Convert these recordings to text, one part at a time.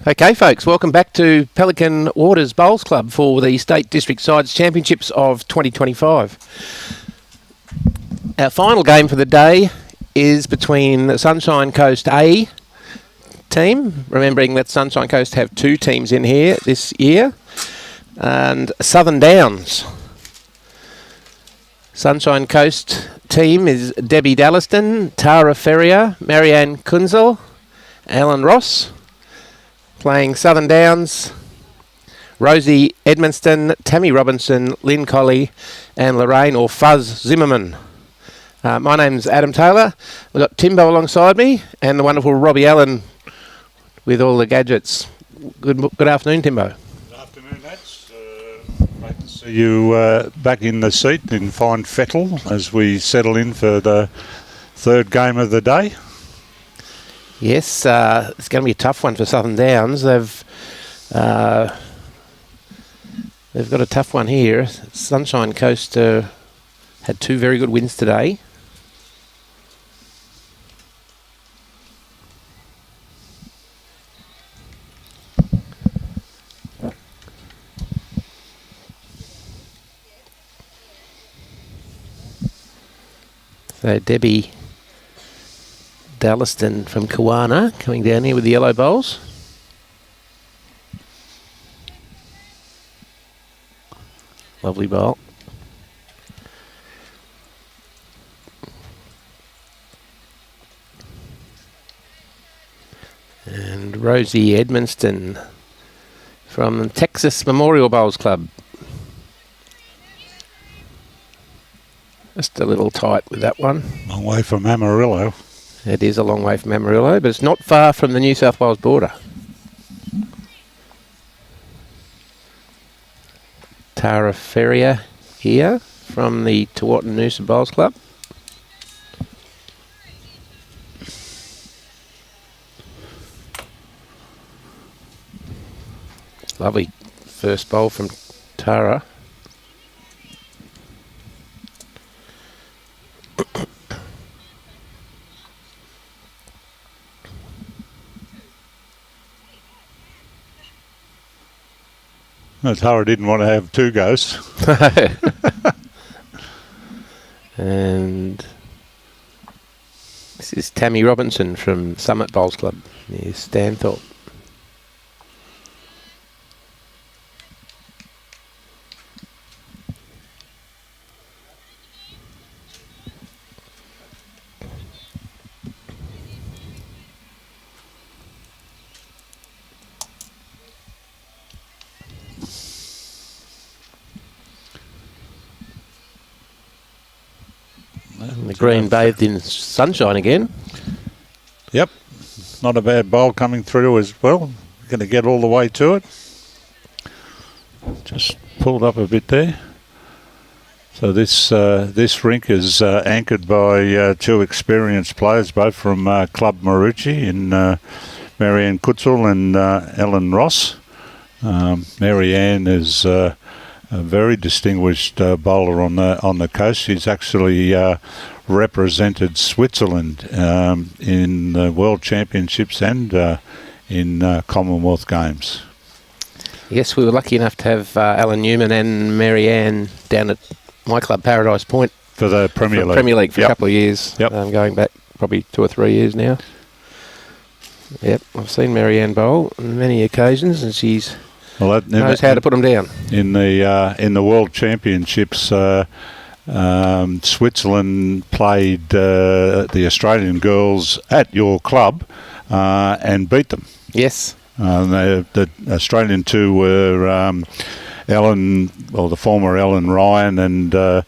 Okay, folks, welcome back to Pelican Waters Bowls Club for the State District Sides Championships of 2025. Our final game for the day is between the Sunshine Coast A team, remembering that Sunshine Coast have two teams in here this year, and Southern Downs. Sunshine Coast team is Debbie Dalliston, Tara Ferrier, Marianne Kuenzle, Alan Ross. Playing Southern Downs, Rosie Edmonston, Tammy Robinson, Lynn Collie and Lorain or Fuzz Zimmerman. My name's Adam Taylor. We've got Timbo alongside me and the wonderful Robbie Allen with all the gadgets. Good afternoon, Timbo. Good afternoon, lads. Great to see you back in the seat in fine fettle as we settle in for the third game of the day. Yes, it's going to be a tough one for Southern Downs. They've got a tough one here. Sunshine Coast had two very good wins today. So Debbie Dalliston from Kawana coming down here with the yellow bowls. Lovely bowl. And Rosie Edmonston from Texas Memorial Bowls Club. Just a little tight with that one. Long way from Amarillo. It is a long way from Amarillo, but it's not far from the New South Wales border. Tara Ferrier here from the Tewatin Noosa Bowls Club. Lovely first bowl from Tara. No, Tara didn't want to have two goes. And this is Tammy Robinson from Summit Bowls Club near Stanthorpe. The green bathed in sunshine again. Yep, not a bad bowl coming through as well. Going to get all the way to it. Just pulled up a bit there. So this rink is anchored by two experienced players, both from Club Marucci in Marianne Kuenzle and Ellen Ross. Marianne is a very distinguished bowler on the coast. She's actually represented Switzerland in the World Championships and in Commonwealth Games. Yes, we were lucky enough to have Alan Newman and Marianne down at my club, Paradise Point, for the Premier League. For a couple of years, going back probably 2 or 3 years now. Yep, I've seen Marianne bowl on many occasions, and she's knows how to put them down. In the World Championships, Switzerland played the Australian girls at your club and beat them. Yes. The Australian two were the former Ellen Ryan and the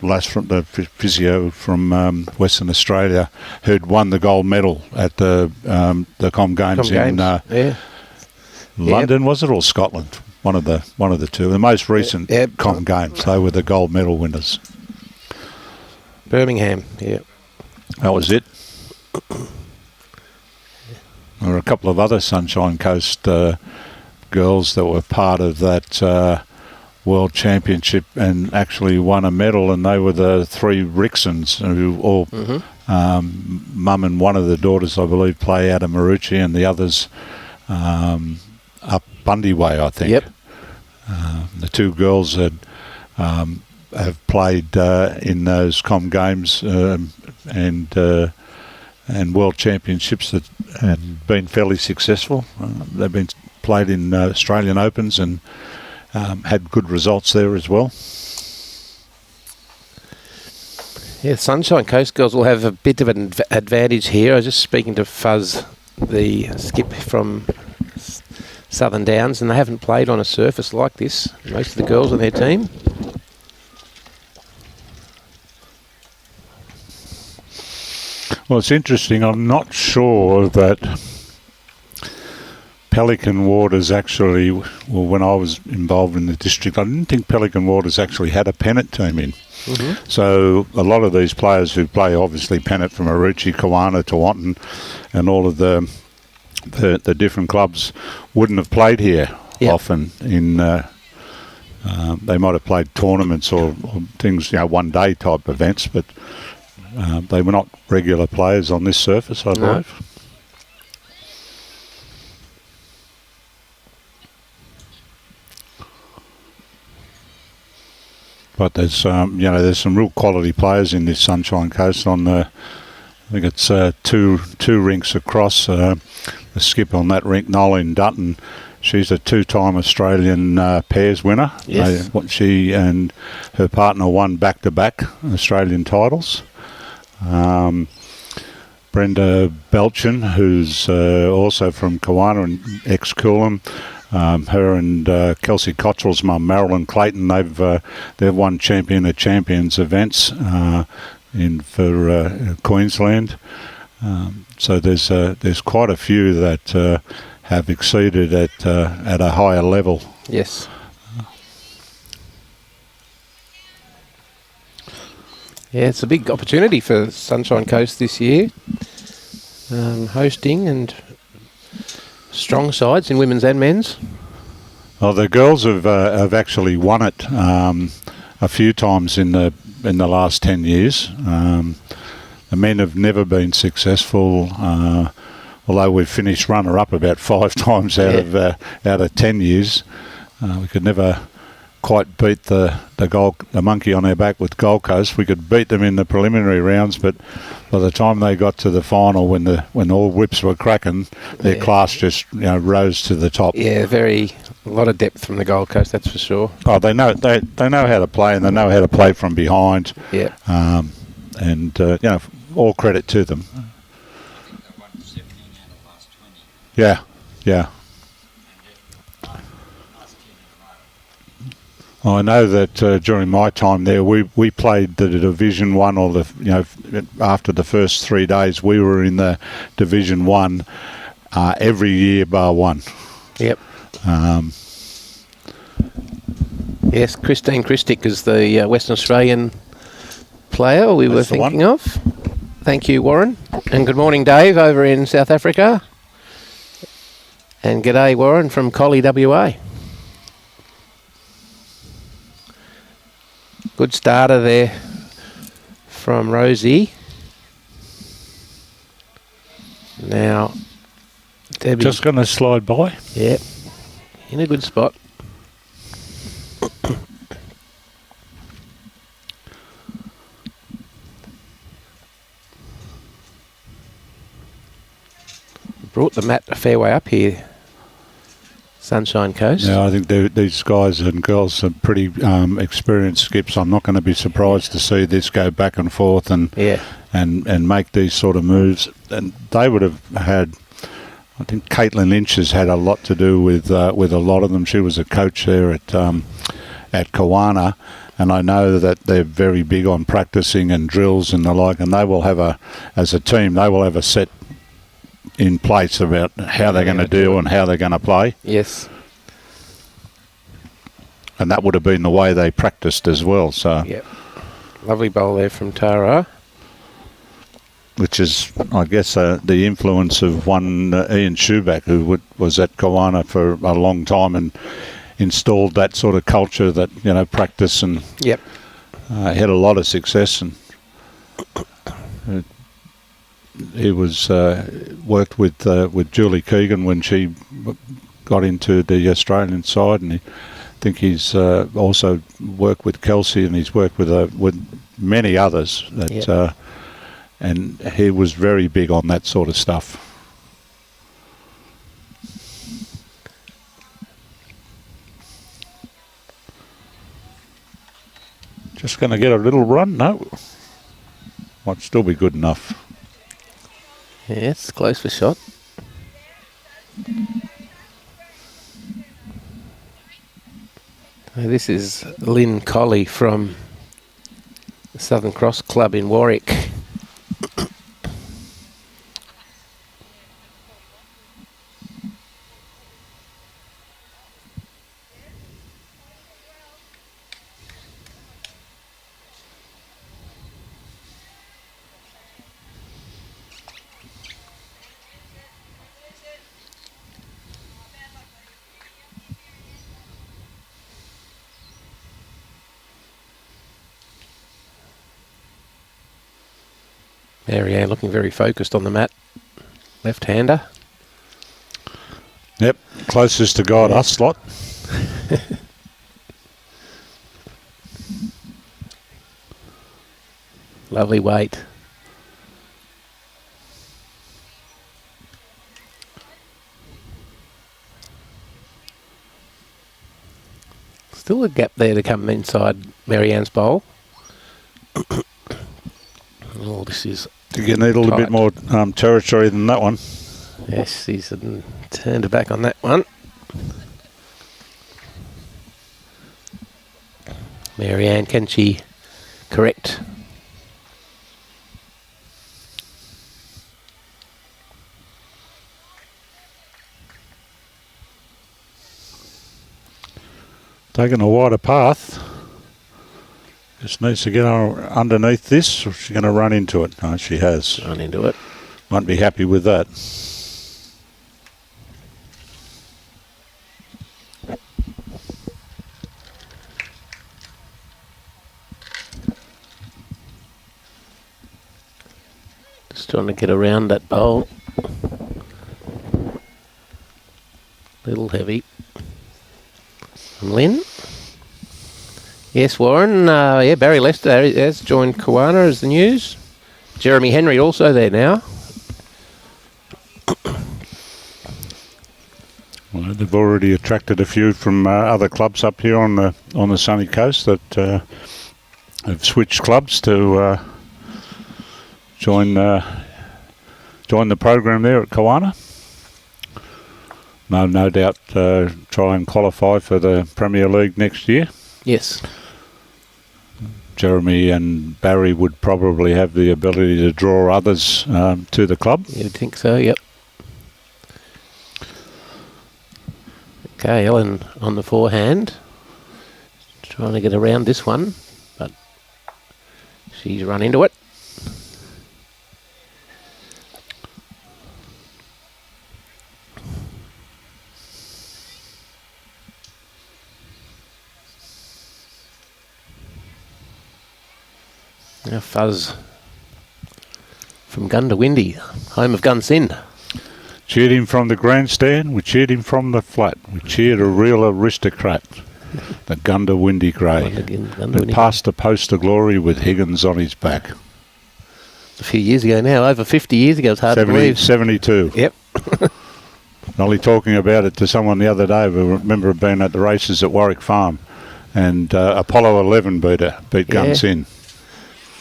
lass from the physio from Western Australia, who'd won the gold medal at the Com Games in London, was it, or Scotland? One of the two. The most recent Com Games, they were the gold medal winners. Birmingham, that was it. There were a couple of other Sunshine Coast girls that were part of that World Championship and actually won a medal, and they were the 3 Rixons who all mum and one of the daughters, I believe, play out of Maroochy, and the others up Bundy Way, I think. Yep. The 2 girls had have played in those Com Games and World Championships that had been fairly successful. They've been played in Australian Opens and had good results there as well. Yeah, Sunshine Coast girls will have a bit of an advantage here. I was just speaking to Fuzz, the skip from Southern Downs, and they haven't played on a surface like this, most of the girls on their team. Well, it's interesting. I'm not sure that Pelican Waters actually, well, when I was involved in the district, I didn't think Pelican Waters actually had a pennant team in. So a lot of these players who play obviously pennant from Maroochy, Kawana, Tewantin, and all of the different clubs wouldn't have played here often. In they might have played tournaments or things, one day type events, but they were not regular players on this surface, I believe. But there's there's some real quality players in this Sunshine Coast. On the, I think it's two rinks across. The skip on that rink, Nolan Dutton, she's a 2-time Australian pairs winner. Yes. She and her partner won back-to-back Australian titles. Brenda Belchin, who's also from Kawana and ex-Coolum. Her and Kelsey Cottrell's mum, Marilyn Clayton, they've won Champion of Champions events for Queensland. So there's quite a few that have exceeded at a higher level. Yes. Yeah, it's a big opportunity for Sunshine Coast this year, hosting and strong sides in women's and men's. Well, the girls have actually won it a few times in the last 10 years. The men have never been successful, although we've finished runner-up about 5 times out of 10 years. We could never quite beat the monkey on our back with Gold Coast. We could beat them in the preliminary rounds, but by the time they got to the final, when all whips were cracking, their class just rose to the top. Yeah, a lot of depth from the Gold Coast, that's for sure. Oh, they know how to play, and they know how to play from behind. Yeah, all credit to them. Yeah. I know that during my time there, we played the Division 1, or after the first 3 days, we were in the Division 1 every year bar one. Yep. Yes, Christine Christick is the Western Australian player we were thinking of. Thank you, Warren. And good morning, Dave, over in South Africa. And g'day, Warren, from Collie, WA. Good starter there from Rosie. Now, Debbie. Just going to slide by. Yep. In a good spot. Brought the mat a fair way up here, Sunshine Coast. Yeah, I think these guys and girls are pretty experienced skips. I'm not going to be surprised to see this go back and forth and make these sort of moves. And they would have had, I think Caitlin Lynch has had a lot to do with a lot of them. She was a coach there at Kawana, and I know that they're very big on practicing and drills and the like. And they will have as a team, they will have a set in place about how they're going to do and how they're going to play. Yes. And that would have been the way they practiced as well. So. Yep. Lovely bowl there from Tara. Which is, I guess, the influence of one Ian Schuback, who was at Kawana for a long time, and installed that sort of culture that, you know, practice, and Yep. had a lot of success. And he was worked with Julie Keegan when she got into the Australian side, and I think he's also worked with Kelsey, and he's worked with many others. That Yep. And he was very big on that sort of stuff. Just going to get a little run? No. Might still be good enough. Yeah, it's close for shot. This is Lynn Collie from the Southern Cross Club in Warwick. Marianne looking very focused on the mat. Left-hander. Yep, closest to God, us slot. Lovely weight. Still a gap there to come inside Marianne's bowl. Oh, this is... You need a little bit more territory than that one. Yes, he's turned her back on that one. Marianne, can she correct? Taking a wider path. Just needs to get underneath this, or she's going to run into it. No, she has. Run into it. Won't be happy with that. Just trying to get around that bowl. Little heavy. And Lynn. Yes, Warren. Yeah, Barry Lester has joined Kiwana as the news. Jeremy Henry also there now. Well, they've already attracted a few from other clubs up here on the sunny coast that have switched clubs to join the program there at Kiwana. No doubt try and qualify for the Premier League next year. Yes. Jeremy and Barry would probably have the ability to draw others to the club. You'd think so, yep. Okay, Ellen on the forehand. Trying to get around this one, but she's run into it. Now Fuzz from Gundawindi, home of Gunsin. Cheered him from the grandstand, we cheered him from the flat. We cheered a real aristocrat, the Gundawindi Grey. Who passed the post of glory with Higgins on his back. A few years ago now, over 50 years ago, it's hard to believe. 72. Yep. Only talking about it to someone the other day. We remember being at the races at Warwick Farm, and Apollo 11 beat Gunsin.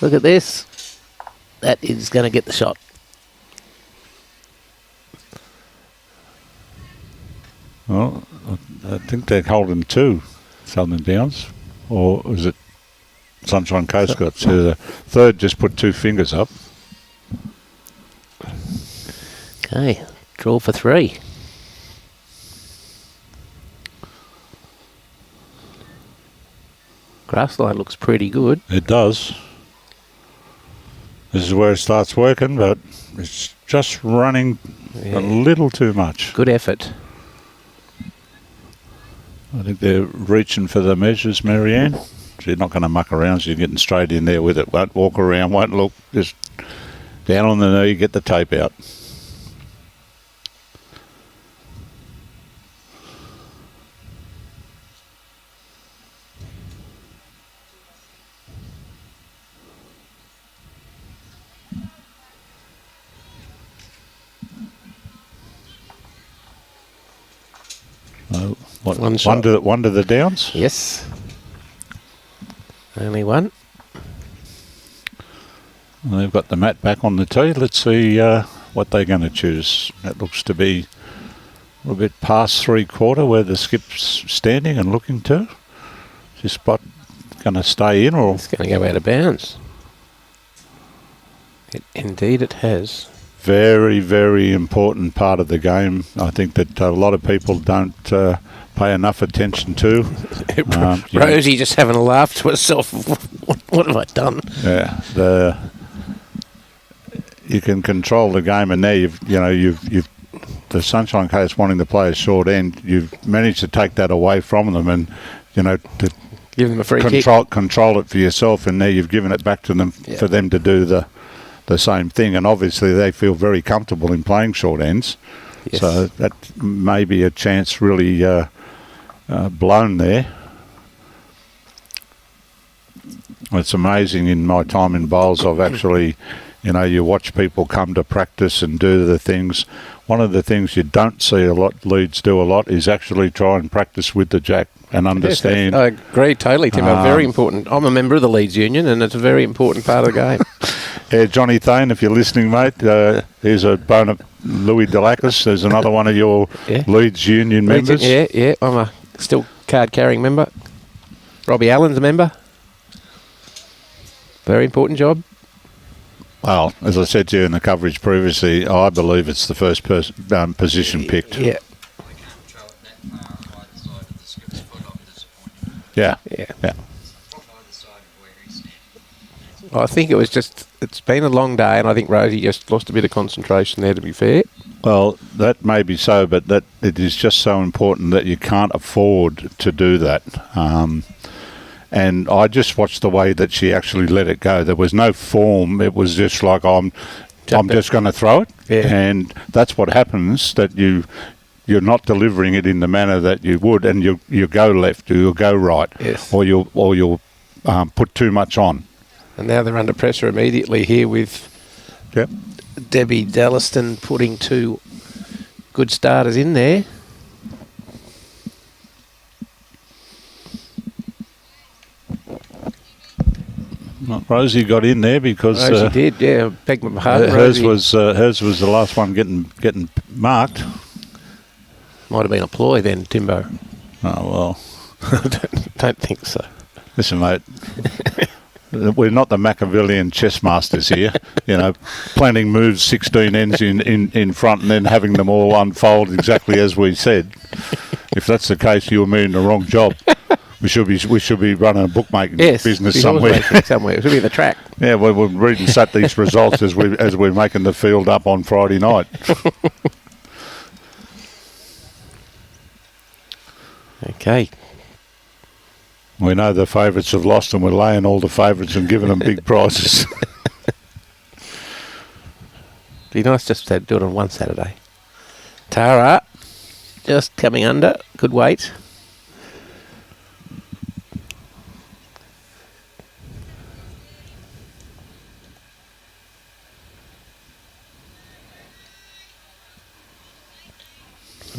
Look at this. That is going to get the shot. Well, I think they're holding two Southern Downs. Or was it Sunshine Coast got to the third, just put two fingers up. Okay, draw for three. Grassline looks pretty good. It does. This is where it starts working, but it's just running a little too much. Good effort. I think they're reaching for the measures, Marianne. So you're not going to muck around, so you're getting straight in there with it. Won't walk around, won't look, just down on the knee, get the tape out. One shot. One to the downs? Yes. Only one. Well, they've got the mat back on the tee. Let's see what they're going to choose. That looks to be a little bit past 3/4 where the skip's standing and looking to. Is this spot going to stay in or? It's going to go out of bounds. Indeed it has. Very, very important part of the game. I think that a lot of people don't pay enough attention to. Rosie just having a laugh to herself. What have I done? Yeah, you can control the game, and there you've the Sunshine Coast wanting to play a short end. You've managed to take that away from them, and to give them a free control it for yourself, and there you've given it back to them for them to do the same thing. And obviously they feel very comfortable in playing short ends. Yes. So that may be a chance really blown there. It's amazing in my time in bowls I've actually, you watch people come to practice and do the things. One of the things you don't see a lot, leads do a lot, is actually try and practice with the jack and understand. Yes, I agree totally, Tim. Very important. I'm a member of the Leeds Union and it's a very important part of the game. Yeah, Johnny Thane, if you're listening, mate, here's a bone of Louis Delacus. There's another one of your Leeds Union members. Yeah, I'm a still card-carrying member. Robbie Allen's a member. Very important job. Well, as I said to you in the coverage previously, I believe it's the first position picked. Yeah. Yeah. I think it was just, it's been a long day and I think Rosie just lost a bit of concentration there, to be fair. Well, that may be so, but that it is just so important that you can't afford to do that. And I just watched the way that she actually let it go. There was no form. It was just like, I'm just going to throw it. Yeah. And that's what happens, that you're not delivering it in the manner that you would, and you go left or you'll go right. Yes. Or you'll put too much on. And now they're under pressure immediately here with Debbie Dalliston putting two good starters in there. Rosie got in there because Rosie did, yeah. Beg my pardon. Hers was the last one getting marked. Might have been a ploy then, Timbo. Oh well, don't think so. Listen, mate. We're not the Machiavellian chess masters here, planning moves 16 ends in front and then having them all unfold exactly as we said. If that's the case, you and me in the wrong job. We should be running a bookmaking business somewhere. Somewhere. It should be the track. Yeah, we're reading sat these results as we're making the field up on Friday night. Okay. We know the favourites have lost and we're laying all the favourites and giving them big prizes. Be nice just to do it on one Saturday. Tara, just coming under. Good weight.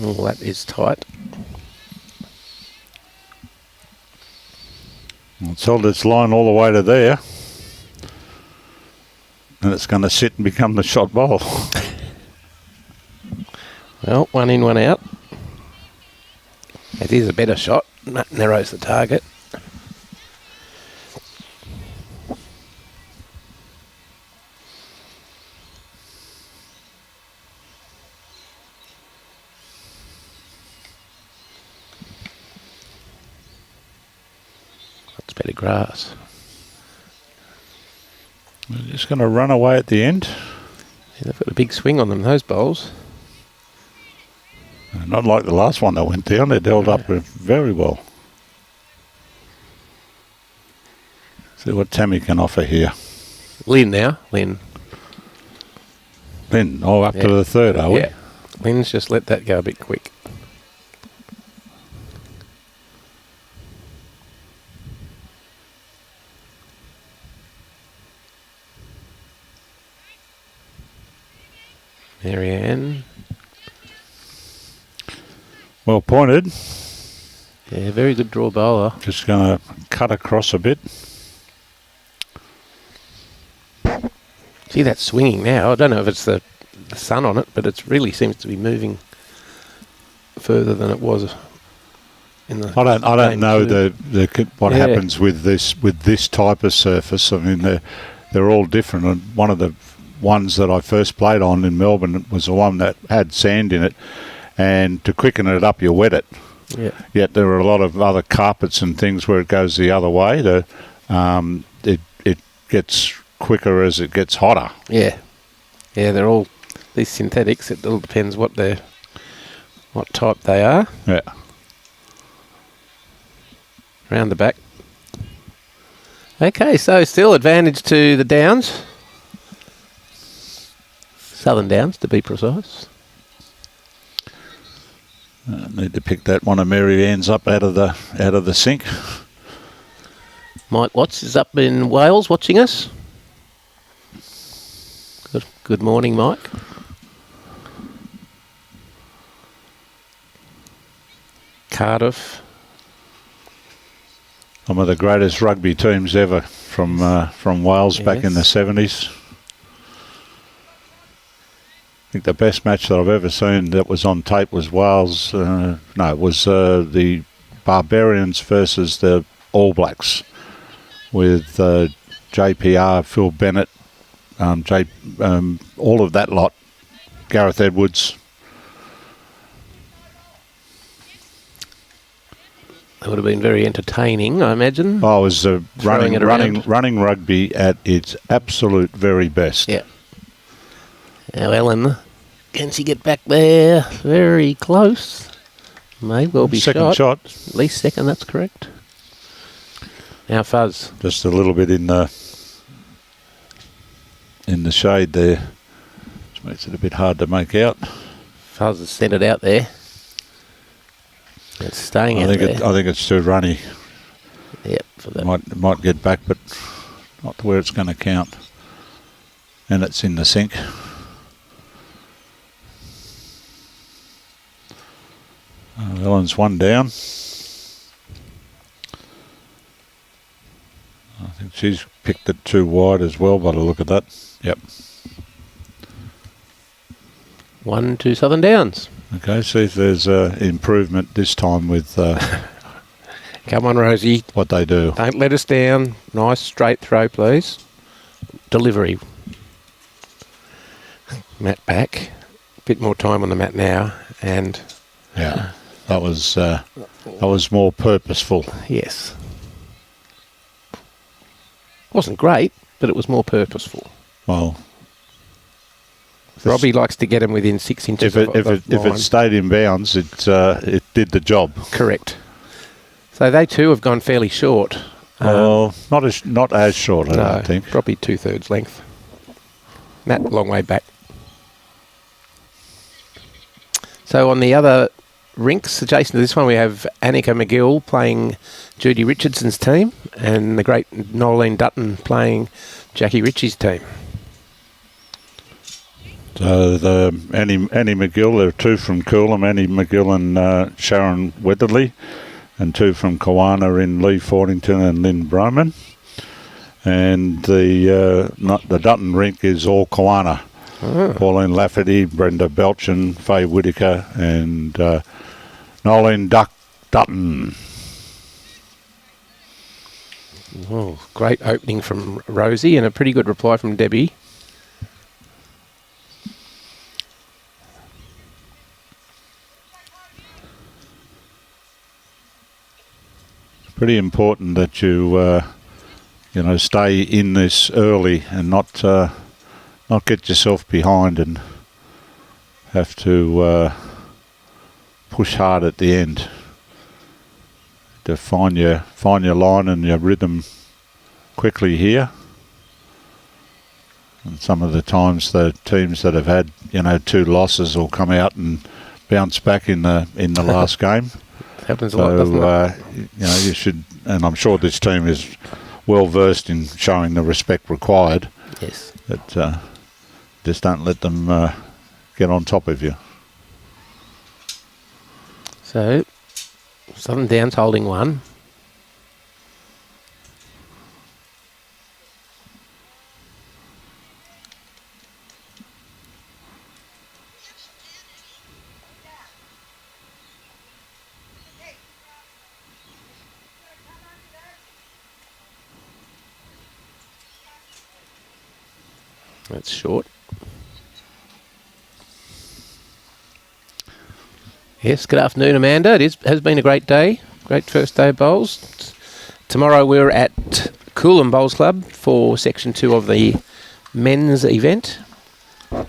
Oh, that is tight. It's held its line all the way to there. And it's going to sit and become the shot bowl. Well, one in, one out. It is a better shot. Narrows the target. That's better grass. We're just going to run away at the end. Yeah, they've got a big swing on them, those bowls. Not like the last one that went down. It held up very well. See what Tammy can offer here. Lynn now. Lynn. Oh, up to the third, are we? Yeah. Lynn's just let that go a bit quick. Marianne. Well pointed. Yeah, very good draw bowler. Just going to cut across a bit. See that swinging now. I don't know if it's the sun on it, but it really seems to be moving further than it was in the. I don't know what Yeah. happens with this type of surface. I mean, they're all different. And one of the ones that I first played on in Melbourne was the one that had sand in it, and to quicken it up, you wet it. Yeah. Yet there are a lot of other carpets and things where it goes the other way. It gets quicker as it gets hotter. Yeah. Yeah, they're all these synthetics. It all depends what type they are. Yeah. Round the back. Okay, so still advantage to the Downs. Southern Downs, to be precise. Need to pick that one of Marianne's up out of the sink. Mike Watts is up in Wales watching us. Good morning, Mike. Cardiff. One of the greatest rugby teams ever from Wales back in the 70s. I think the best match that I've ever seen that was on tape was Wales. It was the Barbarians versus the All Blacks with JPR, Phil Bennett, all of that lot, Gareth Edwards. That would have been very entertaining, I imagine. Oh, it was running running rugby at its absolute very best. Yeah. Now, Ellen, can she get back there? Very close. May well be Second shot. At least second, that's correct. Now, Fuzz. Just a little bit in the shade there. Which makes it a bit hard to make out. Fuzz has sent it out there. It's staying out there. I think it's too runny. Yep. For that. Might get back, but not to where it's going to count. And it's in the sink. Ellen's one down. I think she's picked it too wide as well by the look of that. Yep. 1-2 Southern Downs. Okay, see if there's improvement this time with Come on, Rosie. what they do. Don't let us down. Nice straight throw, please. Delivery. Mat back. Bit more time on the mat now, and Yeah, that was more purposeful. yes, wasn't great, but it was more purposeful. Well, Robbie likes to get him within 6 inches if of the line. it stayed in bounds, it did the job. Correct. So they too have gone fairly short. Well, not as short, I No, don't think. probably 2/3 length. Matt, a long way back. So on the other rinks, adjacent to this one, we have Annika McGill playing Judy Richardson's team and the great Noeline Dutton playing Jackie Ritchie's team. So Annie McGill, there are two from Coolum, Annie McGill and Sharon Weatherly, and two from Kawana in Lee Fordington and Lynn Broman. And the Dutton rink is all Kawana. Oh. Pauline Lafferty, Brenda Belchin, Faye Whitaker, and Noeline Dutton. Oh, great opening from Rosie and a pretty good reply from Debbie. Pretty important that you stay in this early and not get yourself behind and have to push hard at the end to find your line and your rhythm quickly here. And some of the times the teams that have had 2 losses will come out and bounce back in the last game. Happens a lot, doesn't it? You should, and I'm sure this team is well versed in showing the respect required. Yes. But just don't let them get on top of you. So, Southern Downs holding 1. That's short. Yes, good afternoon, Amanda. It has been a great day. Great first day of bowls. Tomorrow we're at Coolum Bowls Club for Section 2 of the men's event. I'm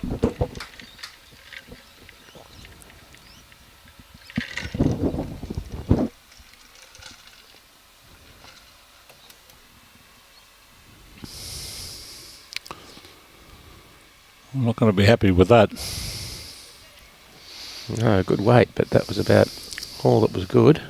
not going to be happy with that. No, good weight, but that was about all that was good.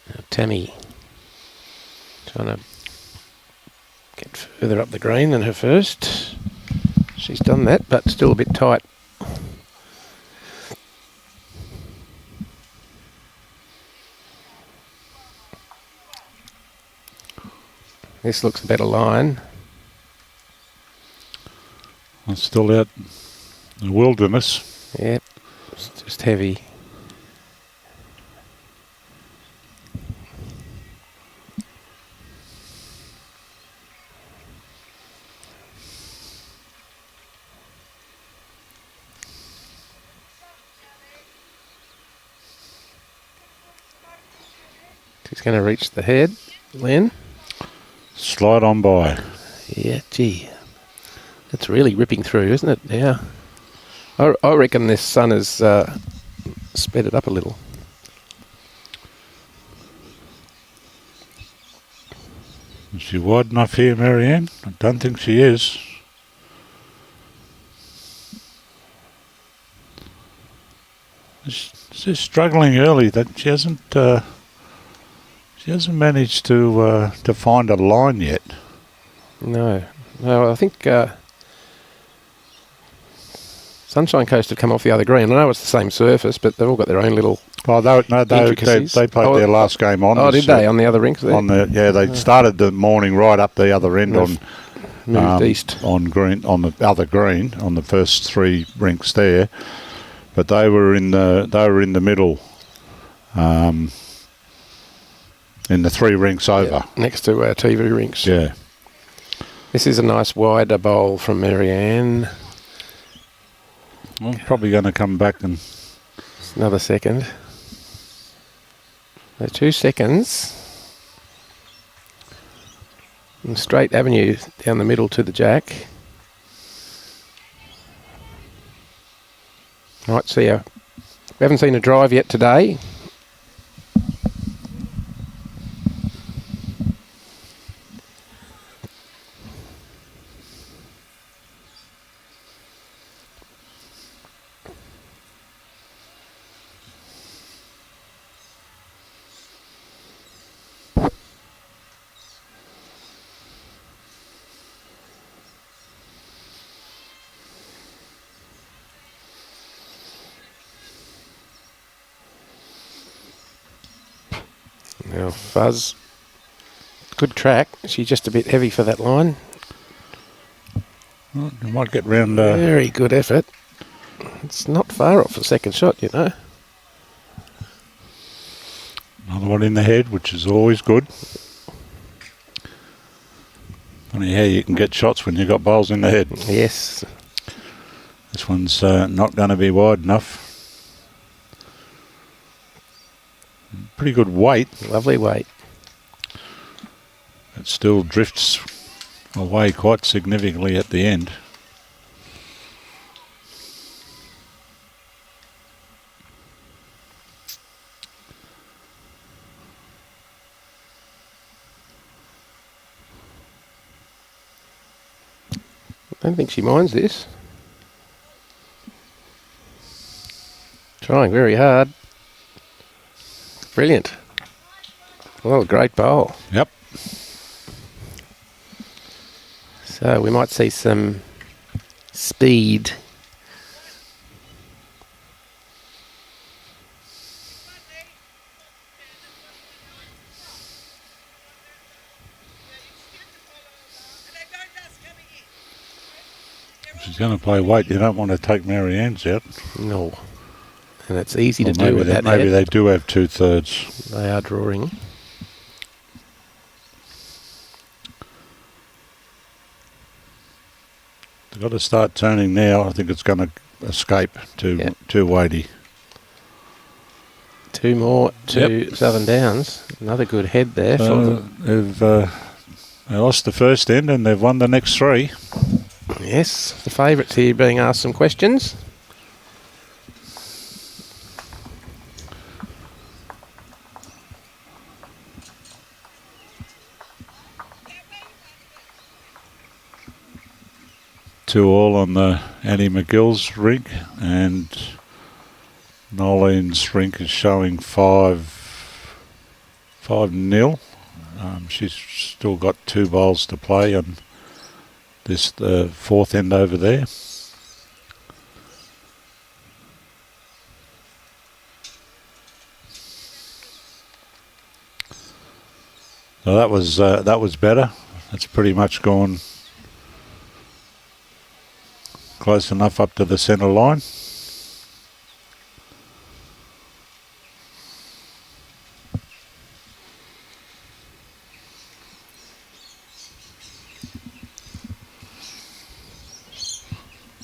Now, Tammy trying to get further up the green than her first. She's done that, but still a bit tight. This looks a better line. I'm still out in the wilderness. Yep, it's just heavy. She's going to reach the head, Lynn. Slide on by. Yeah, gee. That's really ripping through, isn't it? Yeah. I reckon this sun has sped it up a little. Is she wide enough here, Marianne? I don't think she is. She's struggling early. That she hasn't managed to find a line yet. No, I think Sunshine Coast had come off the other green. I know it's the same surface, but they've all got their own little intricacies. They played their last game on. Oh, did they? On the other rink? They started the morning right up the other end moved east on the other green on the first 3 rinks there, but they were in the middle. In the 3 rinks over. Next to our TV rinks. Yeah. This is a nice wider bowl from Marianne. I'm probably going to come back and... Just another second. So 2 seconds. And straight avenue down the middle to the jack. Might see we haven't seen a drive yet today. Now, Fuzz, good track. She's just a bit heavy for that line. Well, you might get round... Very good effort. It's not far off the second shot, you know. Another one in the head, which is always good. Funny how you can get shots when you've got bowls in the head. Yes. This one's not going to be wide enough. Pretty good weight. Lovely weight. It still drifts away quite significantly at the end. I don't think she minds this. Trying very hard. Brilliant. Well, great bowl. Yep. So we might see some speed. She's going to play weight. You don't want to take Marianne's out. No. And it's easy to Maybe do with that. Maybe head. they do have 2/3. They are drawing. They've got to start turning now. I think it's going to escape to weighty. Two more to Southern Downs. Another good head there. They lost the first end and they've won the next 3. Yes, the favourites here being asked some questions. 2-2 on the Annie McGill's rink, and Nolene's rink is showing 5-0. She's still got 2 bowls to play on this fourth end over there. So that was better. That's pretty much gone close enough up to the centre line.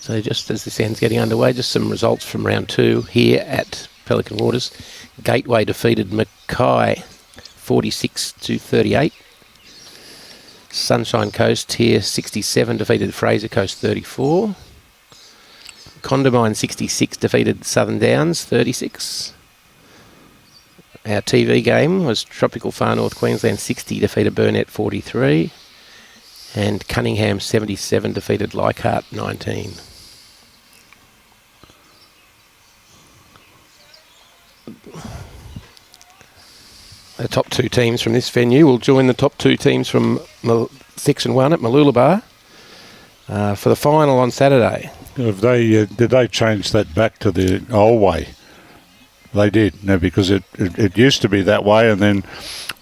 So just as this end's getting underway, just some results from round 2 here at Pelican Waters. Gateway defeated Mackay 46-38. Sunshine Coast here 67 defeated Fraser Coast 34. Condamine 66 defeated Southern Downs 36. Our TV game was Tropical Far North Queensland 60 defeated Burnett 43. And Cunningham 77 defeated Leichhardt 19. The top 2 teams from this venue will join the top 2 teams from Section 1 at Mooloolaba for the final on Saturday. If they did they change that back to the old way? They did, no, because it used to be that way, and then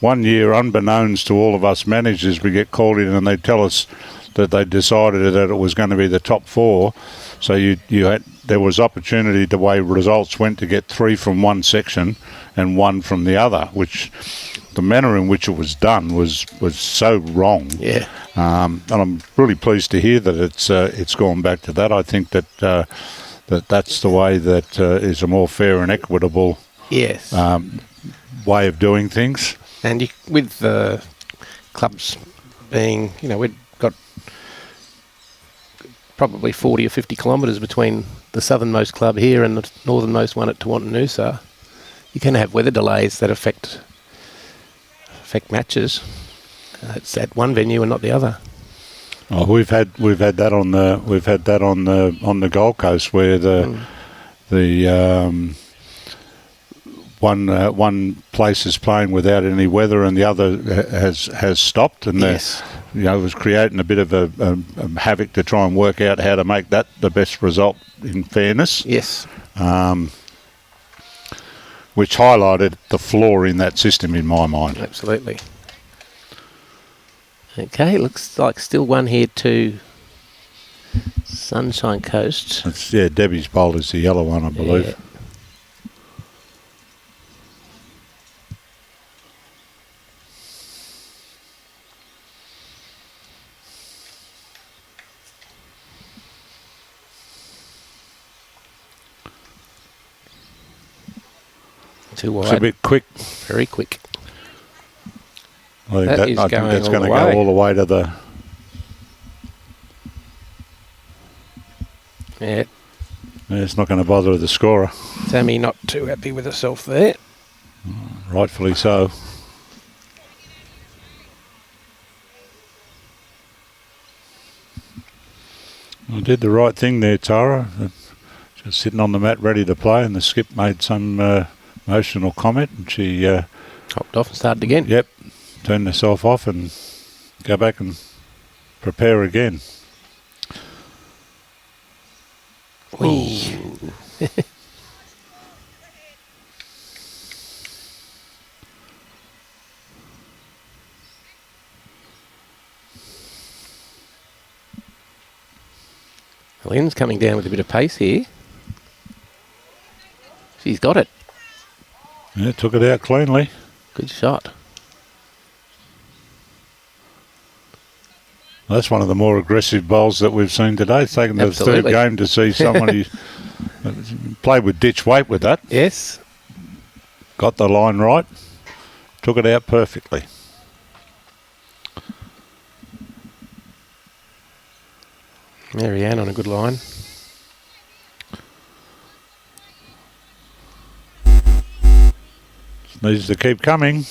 one year, unbeknownst to all of us managers, we get called in and they tell us that they decided that it was going to be the top 4. So there was opportunity the way results went to get 3 from one section and 1 from the other, which the manner in which it was done was so wrong. Yeah. And I'm really pleased to hear that it's gone back to that. I think that that's the way that is a more fair and equitable way of doing things. And with the clubs being, we've got probably 40 or 50 kilometres between the southernmost club here and the northernmost one at Tawantinoosa. You can have weather delays that affect matches. It's at one venue and not the other. Oh, we've had that on the Gold Coast where one place is playing without any weather and the other has stopped, and it was creating a bit of a havoc to try and work out how to make that the best result in fairness. Yes. Which highlighted the flaw in that system in my mind. Absolutely. Okay, looks like still one here to Sunshine Coast. It's, Debbie's bowl is the yellow one, I believe. Yeah. Too wide. It's a bit quick. Very quick. I think, That that, is I think going that's all going to the go way. all the way to the... Yeah, It's not going to bother the scorer. Tammy not too happy with herself there. Rightfully so. I did the right thing there, Tara. Just sitting on the mat ready to play, and the skip made some emotional comment, and she... Hopped off and started again. Yep. Turned herself off and go back and prepare again. Whee. Lynn's coming down with a bit of pace here. She's got it. Yeah, took it out cleanly. Good shot. That's one of the more aggressive bowls that we've seen today. It's taken the third Absolutely. game to see somebody played with ditch weight with that. Yes. Got the line right. Took it out perfectly. Marianne on a good line. Needs to keep coming.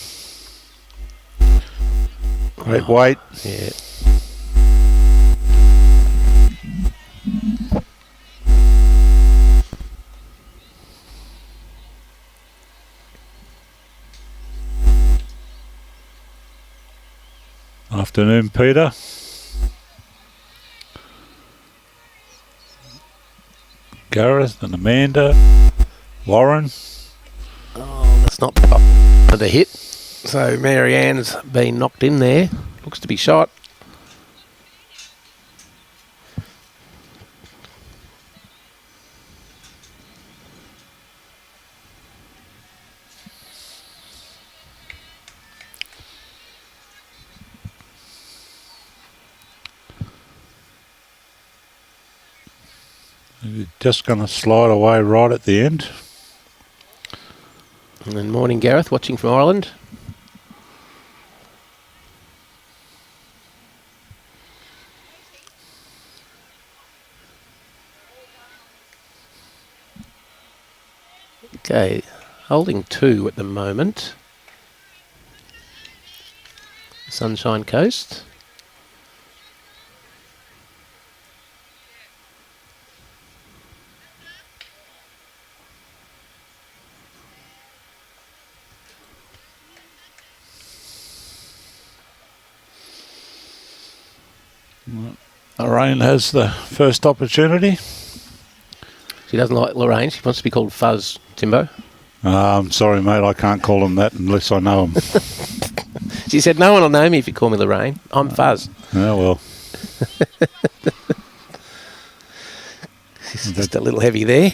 Great weight. Yeah. Afternoon, Peter. Gareth and Amanda. Lorain. Oh, that's not up for the hit. So Marianne's been knocked in there. Looks to be shot. Just going to slide away right at the end. And then morning, Gareth, watching from Ireland. Okay, holding 2 at the moment. Sunshine Coast. Lorain has the first opportunity. She doesn't like Lorain. She wants to be called Fuzz, Timbo. I'm sorry, mate. I can't call him that unless I know him. She said, no one will know me if you call me Lorain. I'm Fuzz. Oh, well. She's just a little heavy there.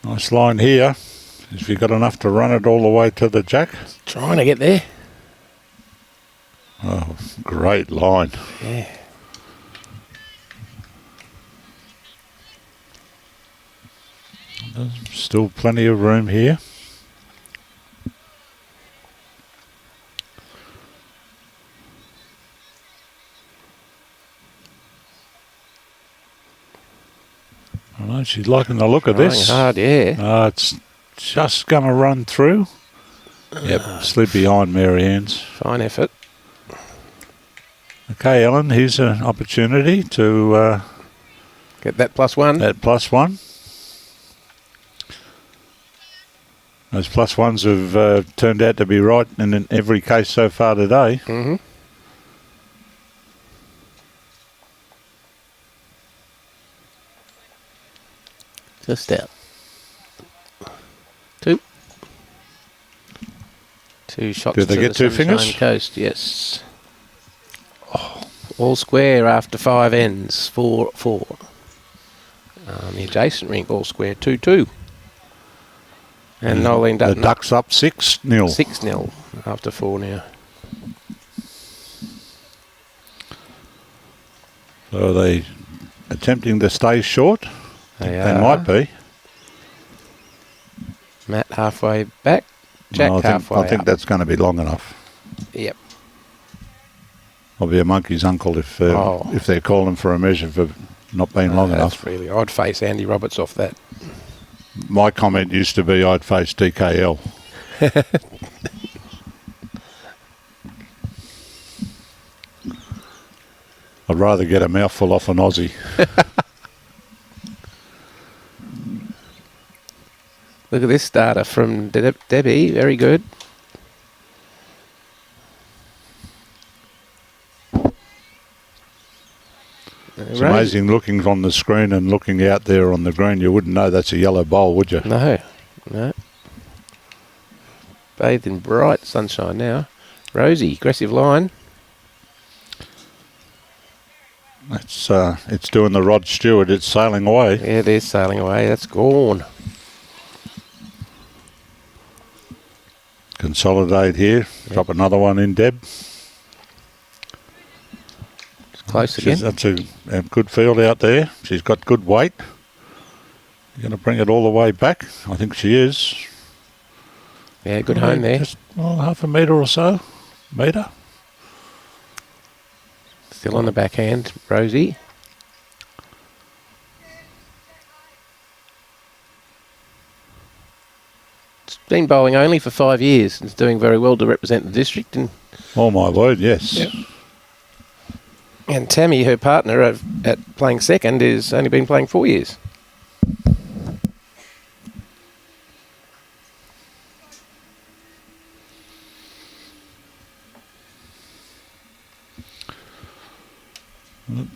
Nice line here. If you've got enough to run it all the way to the jack. Trying to get there. Oh, great line. Yeah. There's still plenty of room here. I know she's liking the look of this. Hard, yeah. It's just going to run through. Yep, slid behind Marianne's. Fine effort. Okay, Ellen, here's an opportunity to Get that +1. at +1. Those +1s have turned out to be right in every case so far today. Mm-hmm. Just out. 2. 2 shots. Did they to get the 2 Sunshine fingers? Coast, yes. Oh, all square after 5 ends. 4-4. The adjacent rink, all square. 2-2. And Noeline The Dutton Ducks up 6-0. 6-0 after 4 now. So are they attempting to stay short? They might be. Matt halfway back. Jack halfway I think up. that's going to be long enough. Yep. I'll be a monkey's uncle if they're calling for a measure for not being long enough. That's really. I'd face Andy Roberts off that. My comment used to be I'd face DKL. I'd rather get a mouthful off an Aussie. Look at this starter from Debbie. Very good. It's amazing looking on the screen and looking out there on the green. You wouldn't know that's a yellow bowl, would you? No. Bathed in bright sunshine now. Rosie, aggressive line. It's doing the Rod Stewart. It's sailing away. Yeah, it is sailing away. That's gone. Consolidate here. Yep. Drop another one in, Deb. Close again. That's a good field out there. She's got good weight. You're going to bring it all the way back? I think she is. Yeah, good home there. Just half a metre or so. Metre. Still on the backhand, Rosie. It's been bowling only for 5 years. It's doing very well to represent the district. And oh my word, yes. Yep. And Tammy, her partner at playing second, has only been playing 4 years.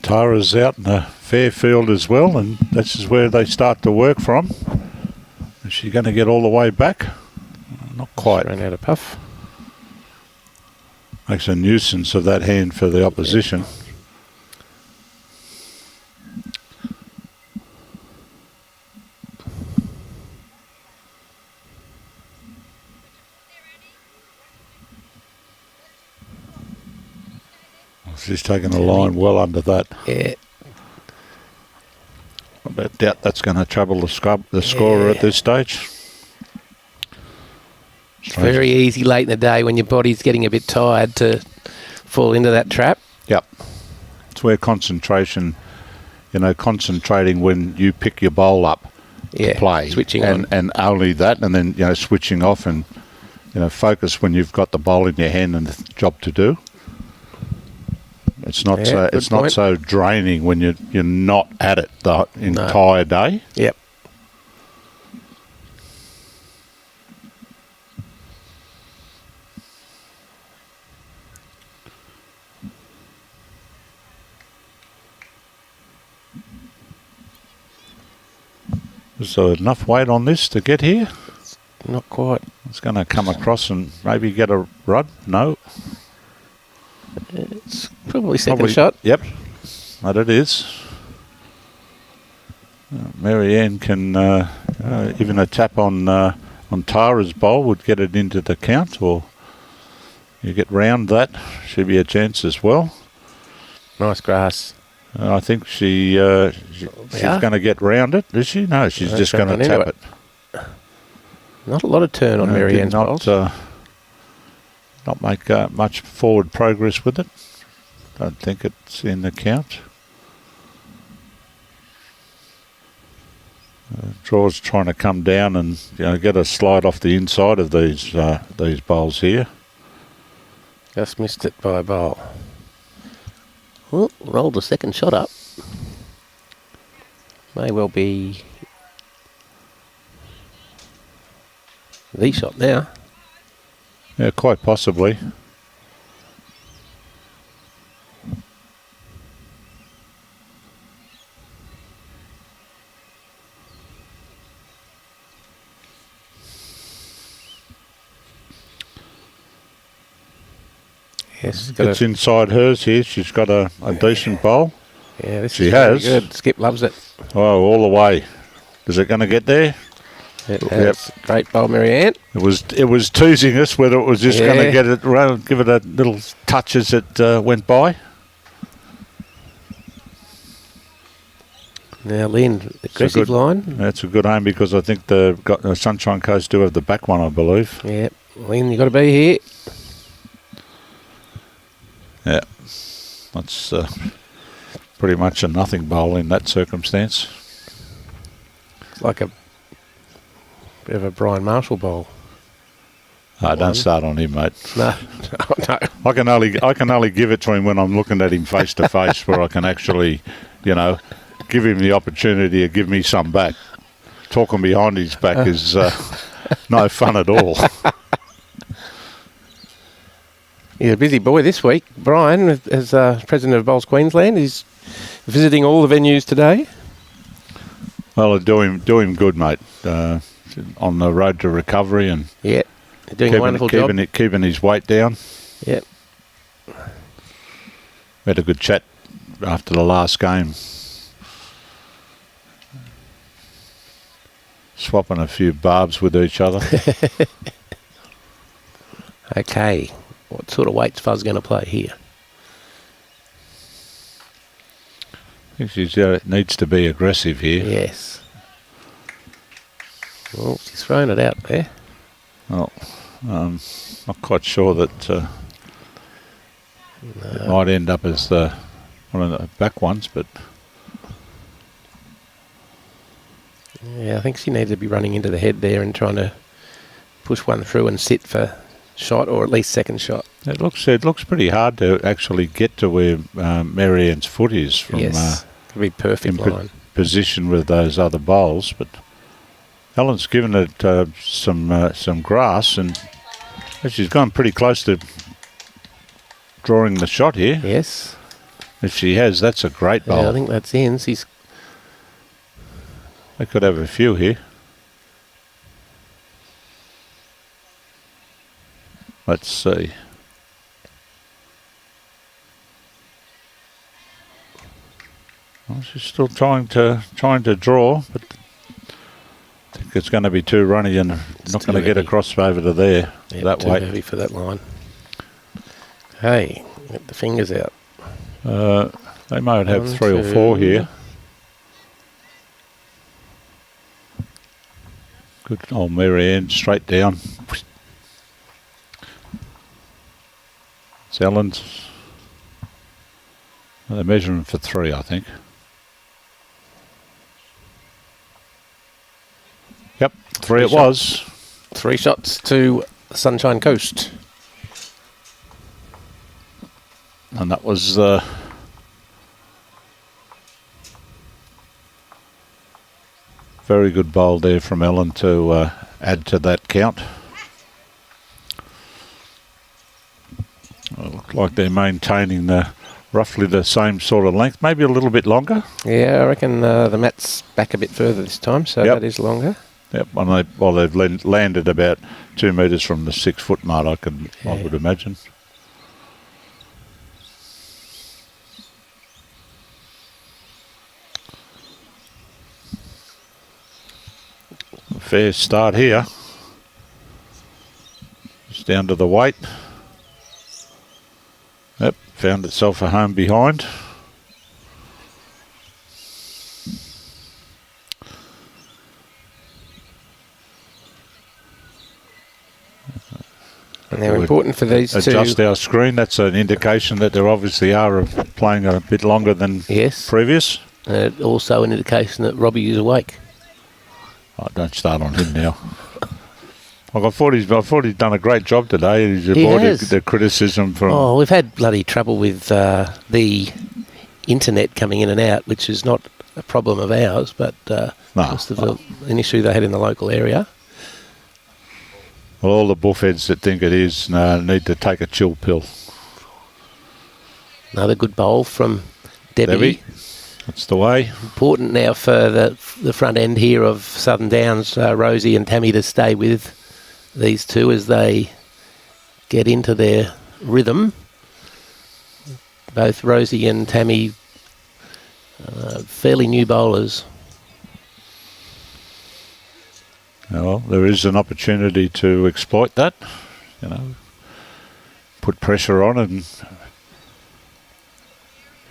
Tara's out in the fair field as well, and this is where they start to work from. Is she going to get all the way back? Not quite. Ran out of puff. Makes a nuisance of that hand for the opposition. She's taking the line well under that. Yeah. I doubt that's going to trouble the scorer at this stage. It's very easy late in the day when your body's getting a bit tired to fall into that trap. Yep. It's where concentration, concentrating when you pick your bowl up to play. Switching on. And only that, and then, switching off and, focus when you've got the bowl in your hand and the job to do. It's not so draining when you're not at it the entire day. Yep. Is there enough weight on this to get here? Not quite. It's going to come across and maybe get a rud. No. It's probably second shot. Yep, but it is. Marianne can even a tap on Tara's bowl would get it into the count, or you get round that. Should be a chance as well. Nice grass. I think she's going to get round it, is she? No, she's just going to tap it. Not a lot of turn on Marianne's bowls. Not make much forward progress with it. Don't think it's in the count. Draw's trying to come down and get a slide off the inside of these bowls here. Just missed it by a bowl. Well, rolled a second shot up. May well be the shot now. Yeah, quite possibly. Yes, it's inside hers here. She's got a decent bowl. Yeah, this she is has. Very good. Skip loves it. Oh, all the way. Is it going to get there? Yep. Great bowl, Marianne. It was teasing us whether it was just going to get it around, give it a little touch as it went by. Now Lynn, aggressive line. That's a good aim because I think the Sunshine Coast do have the back one, I believe. Yeah, Lynn, you got to be here. Yeah, that's pretty much a nothing bowl in that circumstance. It's like a bit of a Brian Marshall bowl. Oh, don't start on him, mate. No, no. I can only give it to him when I'm looking at him face to face, where I can actually, give him the opportunity to give me some back. Talking behind his back is no fun at all. He's a busy boy this week. Brian, as president of Bowls Queensland, is visiting all the venues today. Well, do him good, mate. On the road to recovery and doing a wonderful job. Keeping his weight down. Yep. We had a good chat after the last game. Swapping a few barbs with each other. Okay. What sort of weight's Fuzz going to play here? I think she needs to be aggressive here. Yes. Well, she's thrown it out there. Well, not quite sure that it might end up as one of the back ones, but yeah, I think she needs to be running into the head there and trying to push one through and sit for shot, or at least second shot. It looks pretty hard to actually get to where Marianne's foot is from. Yes, could be perfect line. Position with those other bowls, but Ellen's given it some grass, and she's gone pretty close to drawing the shot here. Yes. If she has, that's a great bowl. Yeah, I think that's in. They could have a few here. Let's see. Well, she's still trying to draw, but I think it's going to be too runny and not going to get across over to there that way. Too heavy for that line. Hey, get the fingers out. They might have 3 or 4 here. Good old Marianne, straight down. It's Ellen's. They're measuring for 3, I think. Yep, 3 it was. 3 shots to Sunshine Coast. And that was very good bowl there from Ellen to add to that count. It looked like they're maintaining roughly the same sort of length, maybe a little bit longer. Yeah, I reckon the mat's back a bit further this time, so that is longer. Yep, and they've landed about 2 metres from the 6 foot mark, I would imagine. Fair start here. Just down to the weight. Yep, found itself a home behind. And they're important for these two. Adjust our screen. That's an indication that they obviously are playing a bit longer than previous. Also an indication that Robbie is awake. Oh, don't start on him now. I thought he's done a great job today. He's avoided the criticism from. Oh, we've had bloody trouble with the internet coming in and out, which is not a problem of ours, but most of an issue they had in the local area. Well, all the buffheads that think it is need to take a chill pill. Another good bowl from Debbie. That's the way. Important now for the front end here of Southern Downs, Rosie and Tammy, to stay with these two as they get into their rhythm. Both Rosie and Tammy, fairly new bowlers. Well, there is an opportunity to exploit that, put pressure on and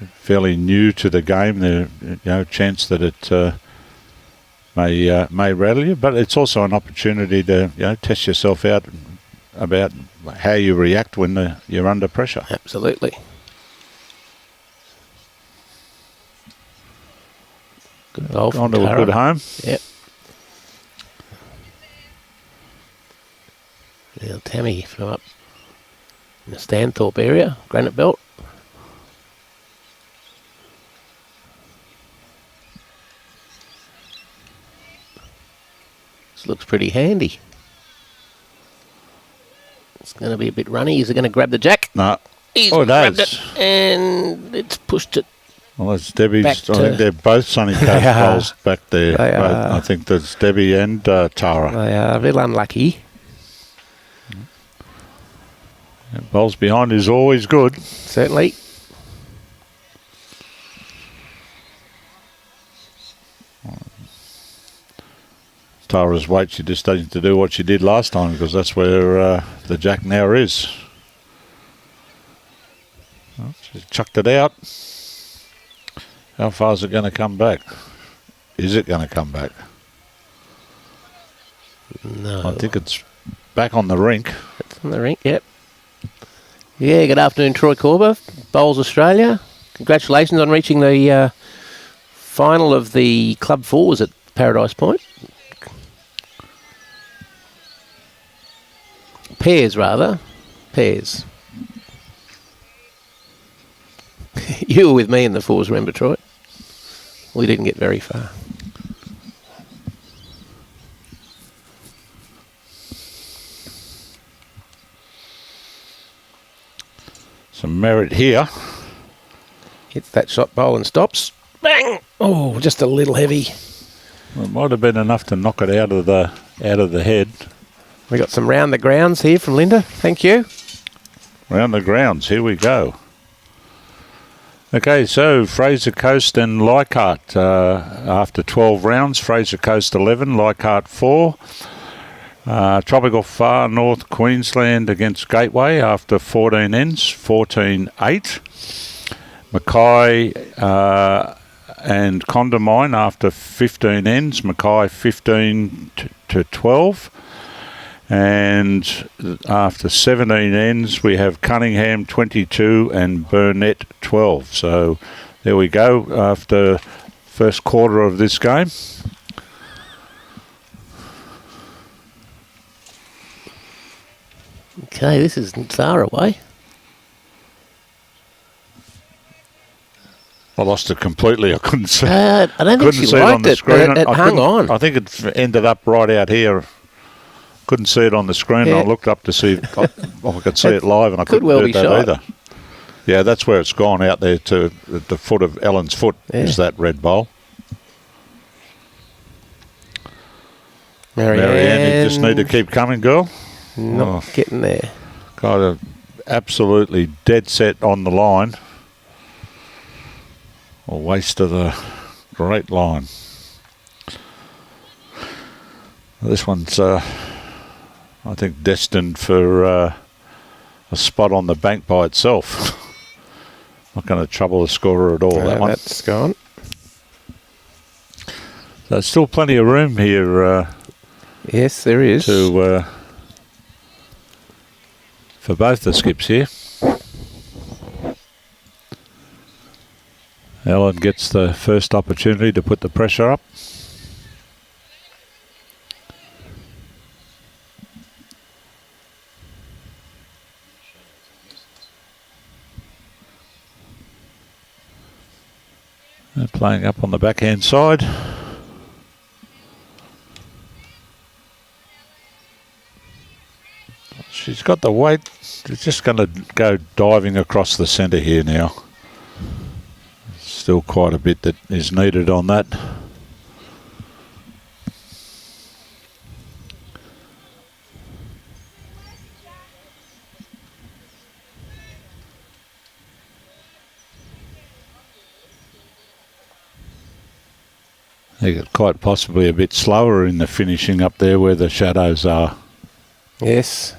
fairly new to the game. There's chance that it may rattle you, but it's also an opportunity to test yourself out about how you react when you're under pressure. Absolutely. Good bowl from Onto a Tara. good home. Yep. Now Tammy from up in the Stanthorpe area, Granite Belt. This looks pretty handy. It's going to be a bit runny. Is it going to grab the jack? No. He's Oh, it grabbed has. it, and it's pushed it. Well, it's Debbie's. Back I think they're both Sunny Coast They are. bowls back there. They Both- are. I think there's Debbie and Tara. They are a little unlucky. Bowls behind is always good. Certainly. Tara's weight, she just needs to do what she did last time because that's where the jack now is. Well, she's chucked it out. How far is it going to come back? Is it going to come back? No. I think it's back on the rink. It's on the rink, yep. Yeah, good afternoon, Troy Corber, Bowls Australia. Congratulations on reaching the final of the Club Fours at Paradise Point. Pairs, rather. Pairs. You were with me in the fours, remember, Troy? We didn't get very far. Some merit here. Hits that shot bowl and stops. Bang! Oh, just a little heavy. Well, it might have been enough to knock it out of the head. We got some round the grounds here from Linda. Thank you. Round the grounds, here we go. Okay, so Fraser Coast and Leichhardt after 12 rounds. Fraser Coast 11, Leichhardt 4. Tropical Far North Queensland against Gateway after 14 ends, 14-8. Mackay and Condamine after 15 ends, Mackay 15-12. And after 17 ends, we have Cunningham 22 and Burnett 12. So there we go after first quarter of this game. Okay, this is far away. I lost it completely. I couldn't see. I don't think couldn't she see it on liked the it, screen. but it I hung couldn't- on. I think it ended up right out here. Couldn't see it on the screen. Yeah. I looked up to see if I could see it live, and I Could couldn't well do be that shot. either. Yeah, that's where it's gone out there to the foot of Ellen's foot. Yeah. Is that red bowl? Marianne, Marianne, you just need to keep coming, girl. not getting there. Kind of absolutely dead set on the line. A waste of the great line. This one's, I think, destined for a spot on the bank by itself. Not going to trouble the scorer at all, that one. That's gone. There's still plenty of room here Yes, there is. to for both the skips here. Ellen gets the first opportunity to put the pressure up. They're playing up on the backhand side. She's got the weight. She's just going to go diving across the centre here now. Still quite a bit that is needed on that. They get quite possibly a bit slower in the finishing up there where the shadows are. Yes.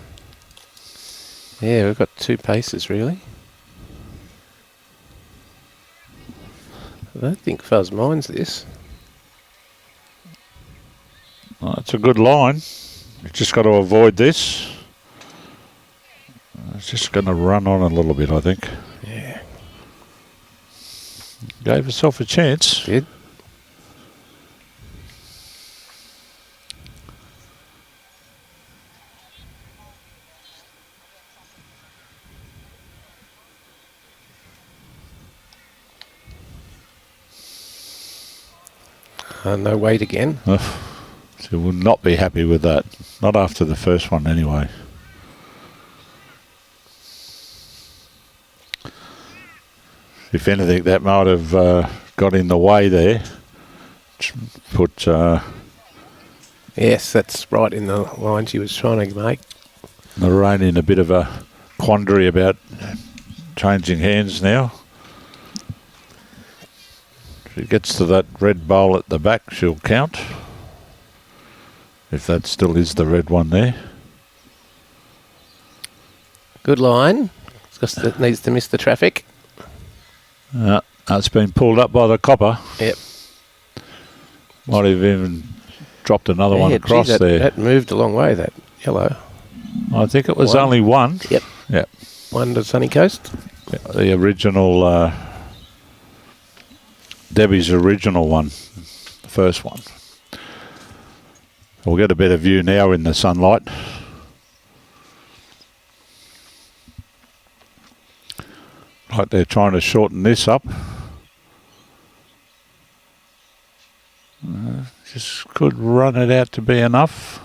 Yeah, we've got two paces, really. I don't think Fuzz minds this. Oh, that's a good line. You've just got to avoid this. It's just going to run on a little bit, I think. Yeah. Gave herself a chance. Did. No weight again. She will not be happy with that. Not after the first one, anyway. If anything, that might have got in the way there. Put. Yes, that's right in the line she was trying to make. Lorain in a bit of a quandary about changing hands now. If it gets to that red bowl at the back, she'll count. If that still is the red one there. Good line. Just it needs to miss the traffic. That's been pulled up by the copper. Yep. Might have even dropped another one across geez, there. That moved a long way, that yellow. I think it was only one. Yep. Yep. One to Sunny Coast. The original, Debbie's original one, the first one. We'll get a better view now in the sunlight. Like they're trying to shorten this up. Just could run it out to be enough.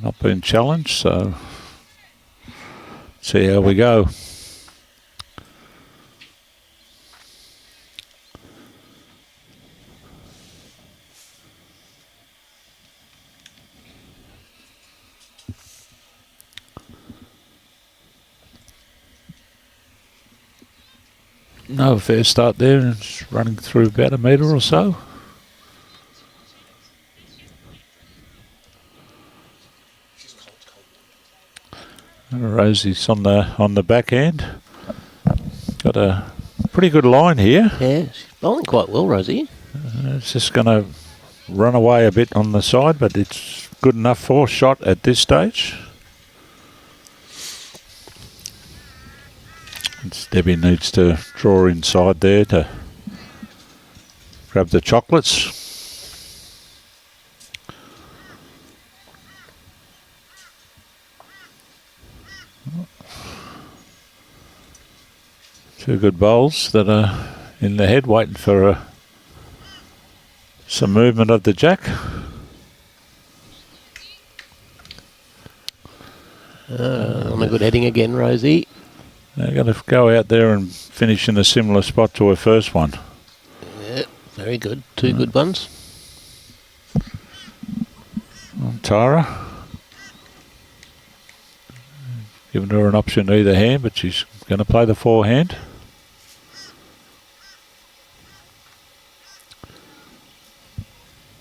Not being challenged, so see how we go. No fair start there, it's running through about a metre or so. And Rosie's on the backhand. Got a pretty good line here. Yeah, she's bowling quite well, Rosie. It's just going to run away a bit on the side, but it's good enough for shot at this stage. Debbie needs to draw inside there to grab the chocolates. Two good bowls that are in the head waiting for some movement of the jack. On a good heading again, Rosie. They're going to go out there and finish in a similar spot to her first one. Yeah, very good. Two good ones. Tara. Giving her an option either hand, but she's going to play the forehand.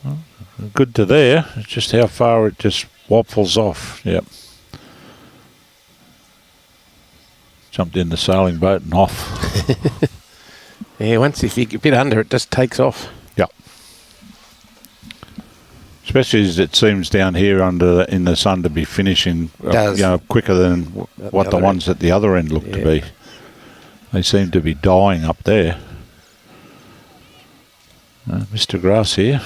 Well, good to there. It's just how far it just waffles off. Yep. Jumped in the sailing boat and off. Yeah, once if you get a bit under, it just takes off. Yep. Especially as it seems down here in the sun to be finishing quicker than what the ones at the other end look to be. They seem to be dying up there. Mr. Grass here.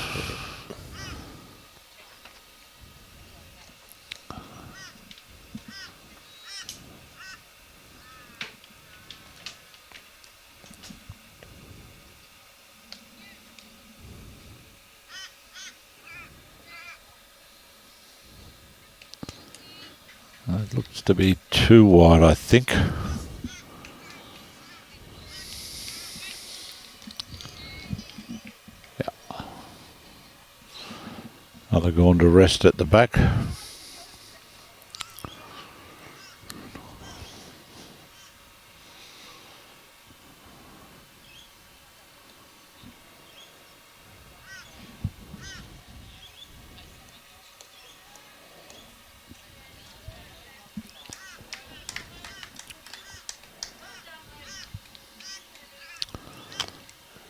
It looks to be too wide, I think. Yeah. Now they're going to rest at the back.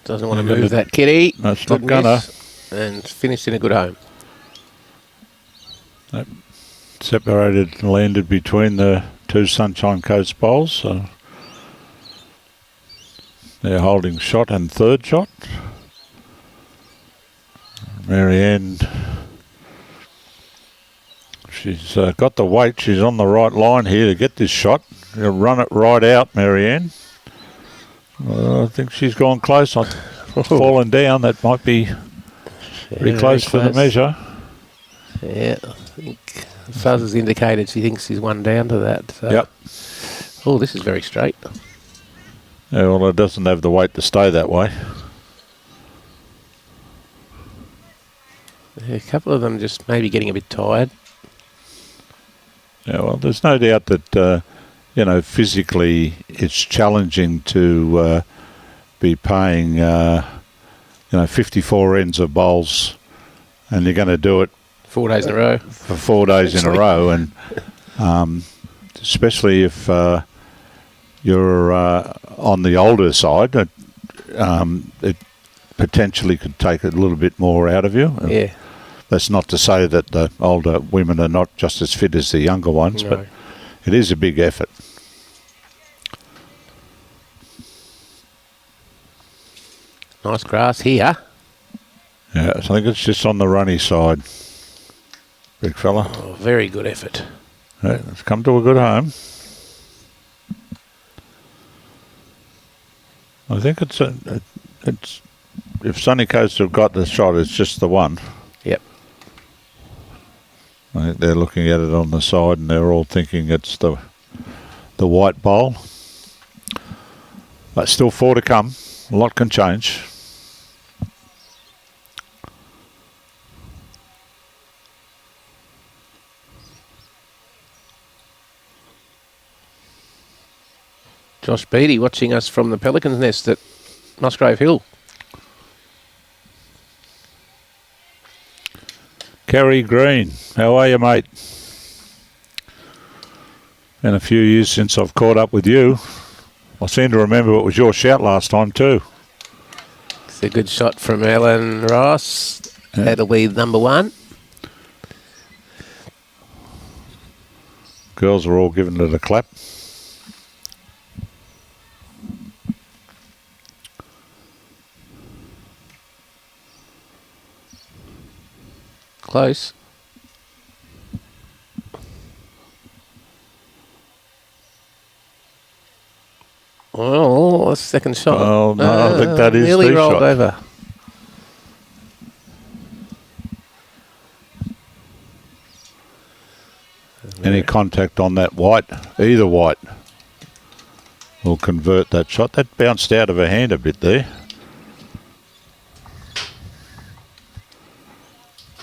Doesn't want to move that kitty. That's Good not gonna. miss, and finished in a good home. That separated and landed between the two Sunshine Coast bowls. So they're holding shot and third shot. Marianne, she's got the weight. She's on the right line here to get this shot. You'll run it right out, Marianne. I think she's gone close. Fallen down. That might be pretty close for the measure. Yeah, I think Fuzz has indicated she thinks she's one down to that. So. Yep. Oh, this is very straight. Yeah, well, it doesn't have the weight to stay that way. Yeah, a couple of them just maybe getting a bit tired. Yeah, well, there's no doubt that, physically it's challenging to be paying, 54 ends of bowls, and you're going to do it 4 days in a row. for 4 days in a row, and especially if you're on the older side, it potentially could take a little bit more out of you. Yeah. That's not to say that the older women are not just as fit as the younger ones, but it is a big effort. Nice grass here. Yeah, I think it's just on the runny side, big fella. Oh, very good effort. Yeah, it's come to a good home. I think it's if Sunny Coast have got the shot, it's just the one. Yep. I think they're looking at it on the side and they're all thinking it's the white bowl. But still 4 to come. A lot can change. Josh Beattie watching us from the Pelican's nest at Musgrave Hill. Kerry Green, how are you, mate? Been a few years since I've caught up with you. I seem to remember it was your shout last time too. It's a good shot from Alan Ross. Yeah. That'll be number 1. Girls are all giving it a clap. Close. Oh, that's second shot. Oh, no, I think that is nearly the rolled shot. over. Any contact on that white, either white, will convert that shot. That bounced out of her hand a bit there.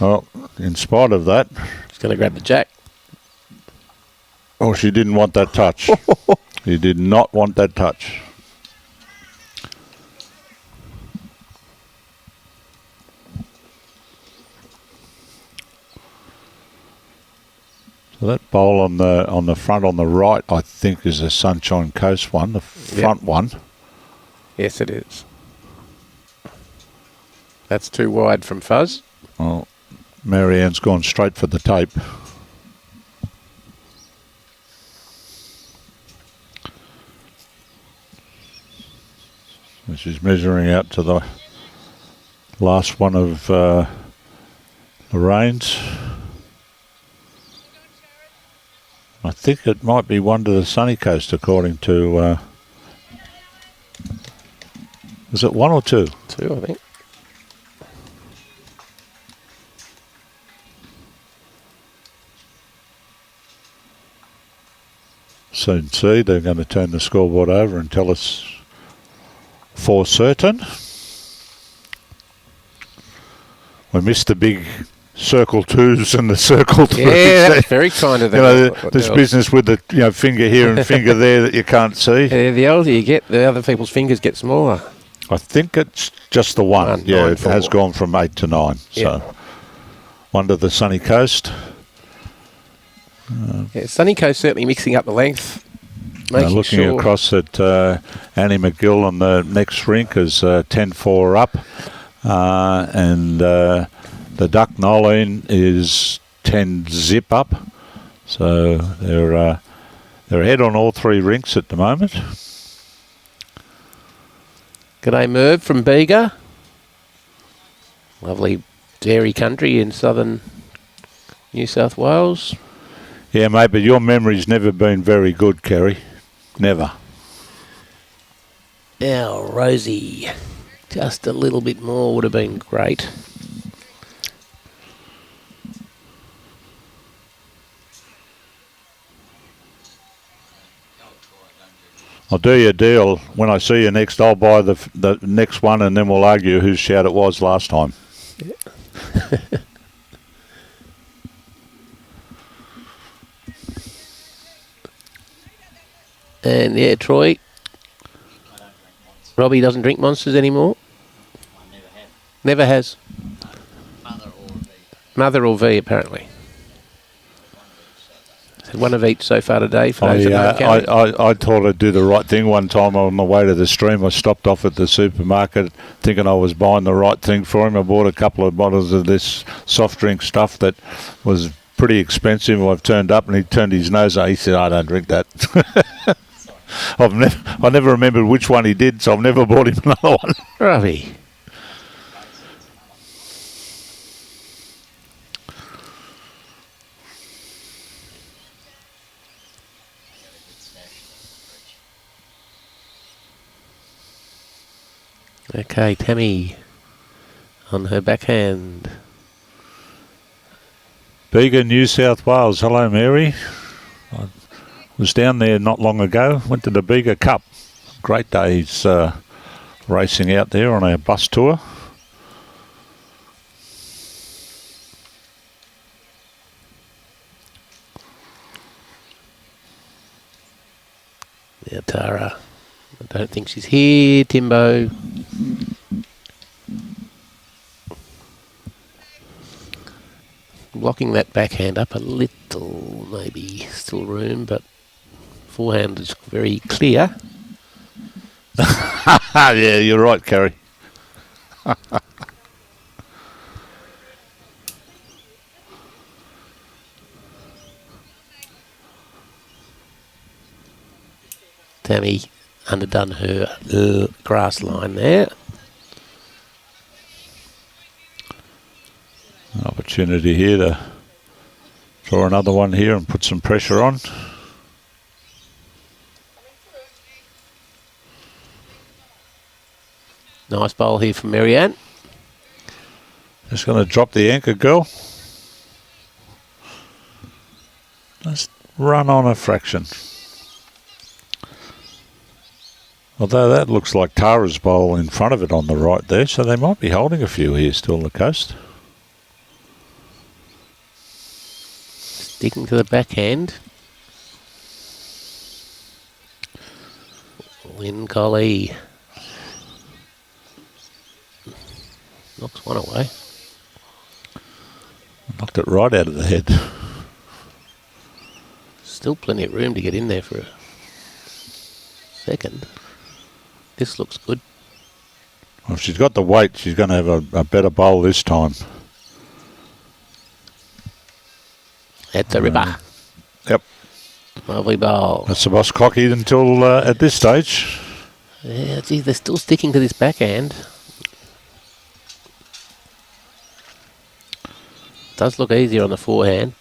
Well, in spite of that... She's going to grab the jack. Oh, she didn't want that touch. She did not want that touch. So that bowl on the front on the right, I think, is a Sunshine Coast one, the front one. Yes, it is. That's too wide from Fuzz. Well, Marianne's gone straight for the tape. She's measuring out to the last one of Lorain's. I think it might be one to the Sunny Coast, according to... is it 1 or 2? 2, I think. Soon see. They're going to turn the scoreboard over and tell us for certain. We missed the big circle 2s and the circle 3s. Yeah, that's very kind of them. This business with the finger here and finger there that you can't see. Yeah, the older you get, the other people's fingers get smaller. I think it's just the one. Yeah, 9, it 4. has gone from 8 to 9. Yeah. So one to the Sunny Coast. Yeah, Sunny Coast certainly mixing up the length. Making looking sure. across at Annie McGill on the next rink is 10-4 up. And the Duck Noline is 10-zip up. So they're ahead on all three rinks at the moment. G'day Merv from Bega. Lovely dairy country in southern New South Wales. Yeah, mate, but your memory's never been very good, Kerry. Never. Now, Rosie. Just a little bit more would have been great. I'll do you a deal. When I see you next, I'll buy the next one, and then we'll argue whose shout it was last time. Yeah. And yeah, Troy. Robbie doesn't drink Monsters anymore. I never have. Never has. Mother or V. Mother or V, apparently. One of each so far today for those that don't count. I thought I'd do the right thing one time on the way to the stream. I stopped off at the supermarket thinking I was buying the right thing for him. I bought a couple of bottles of this soft drink stuff that was pretty expensive. I've turned up and he turned his nose up. He said, I don't drink that. I never remembered which one he did, so I've never bought him another one. Robbie. Okay, Tammy on her backhand. Bega, New South Wales. Hello, Mary. I was down there not long ago. Went to the Bega Cup. Great days racing out there on our bus tour. Yeah, Tara. I don't think she's here. Timbo. Blocking that backhand up a little, maybe still room, but forehand is very clear. Yeah, you're right, Kerry. Tammy underdone her grass line there. Opportunity here to draw another one here and put some pressure on. Nice bowl here from Marianne. Just going to drop the anchor, girl. Just run on a fraction. Although that looks like Tara's bowl in front of it on the right there, so they might be holding a few here still on the coast. Sticking to the backhand. Lynn, Collie. Knocks one away. Knocked it right out of the head. Still plenty of room to get in there for a second. This looks good. Well, if she's got the weight, she's going to have a better bowl this time. At the ripper. Yep. Lovely bowl. That's the boss cocky until at this stage. Yeah, gee, they're still sticking to this backhand. Does look easier on the forehand.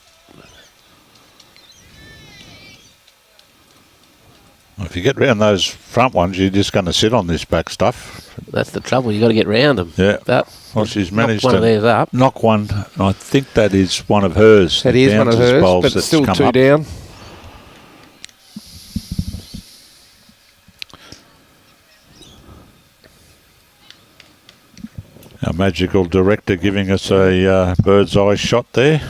If you get round those front ones, you're just going to sit on this back stuff. That's the trouble. You got to get round them. Yeah. But Well, she's managed one to of theirs up. knock one. I think that is one of hers. That the is one of bounces hers, bowls but that's still come two up. down. Our magical director giving us a bird's eye shot there.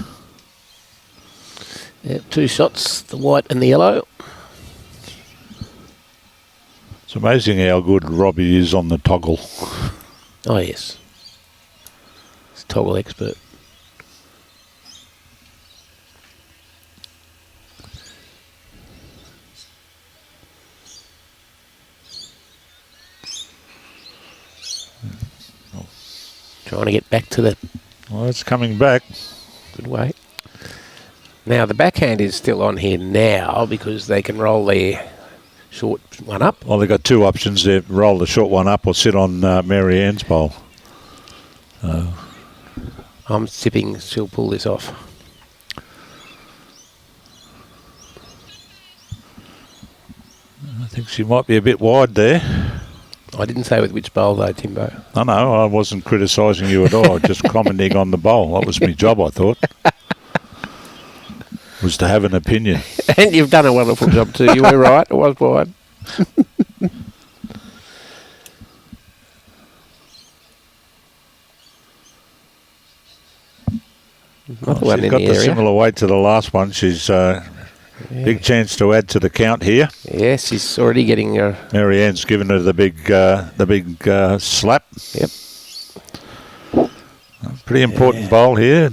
Yeah, two shots, the white and the yellow. It's amazing how good Robbie is on the toggle. Oh, yes. He's a toggle expert. Trying to get back to the Well, it's coming back. good way. Now, the backhand is still on here now because they can roll their short one up. Well, they've got two options. They roll the short one up or sit on Marianne's bowl. I'm tipping she'll pull this off. I think she might be a bit wide there. I didn't say with which bowl though, Timbo. I know, I wasn't criticising you at all, just commenting on the bowl. That was my job, I thought. Was to have an opinion. And you've done a wonderful job too. You were right. It was wide. Another one She's in got the the area. similar weight to the last one. She's big chance to add to the count here. Yes, he's already getting her. Marianne's given her the big slap. Yep. Pretty important bowl here.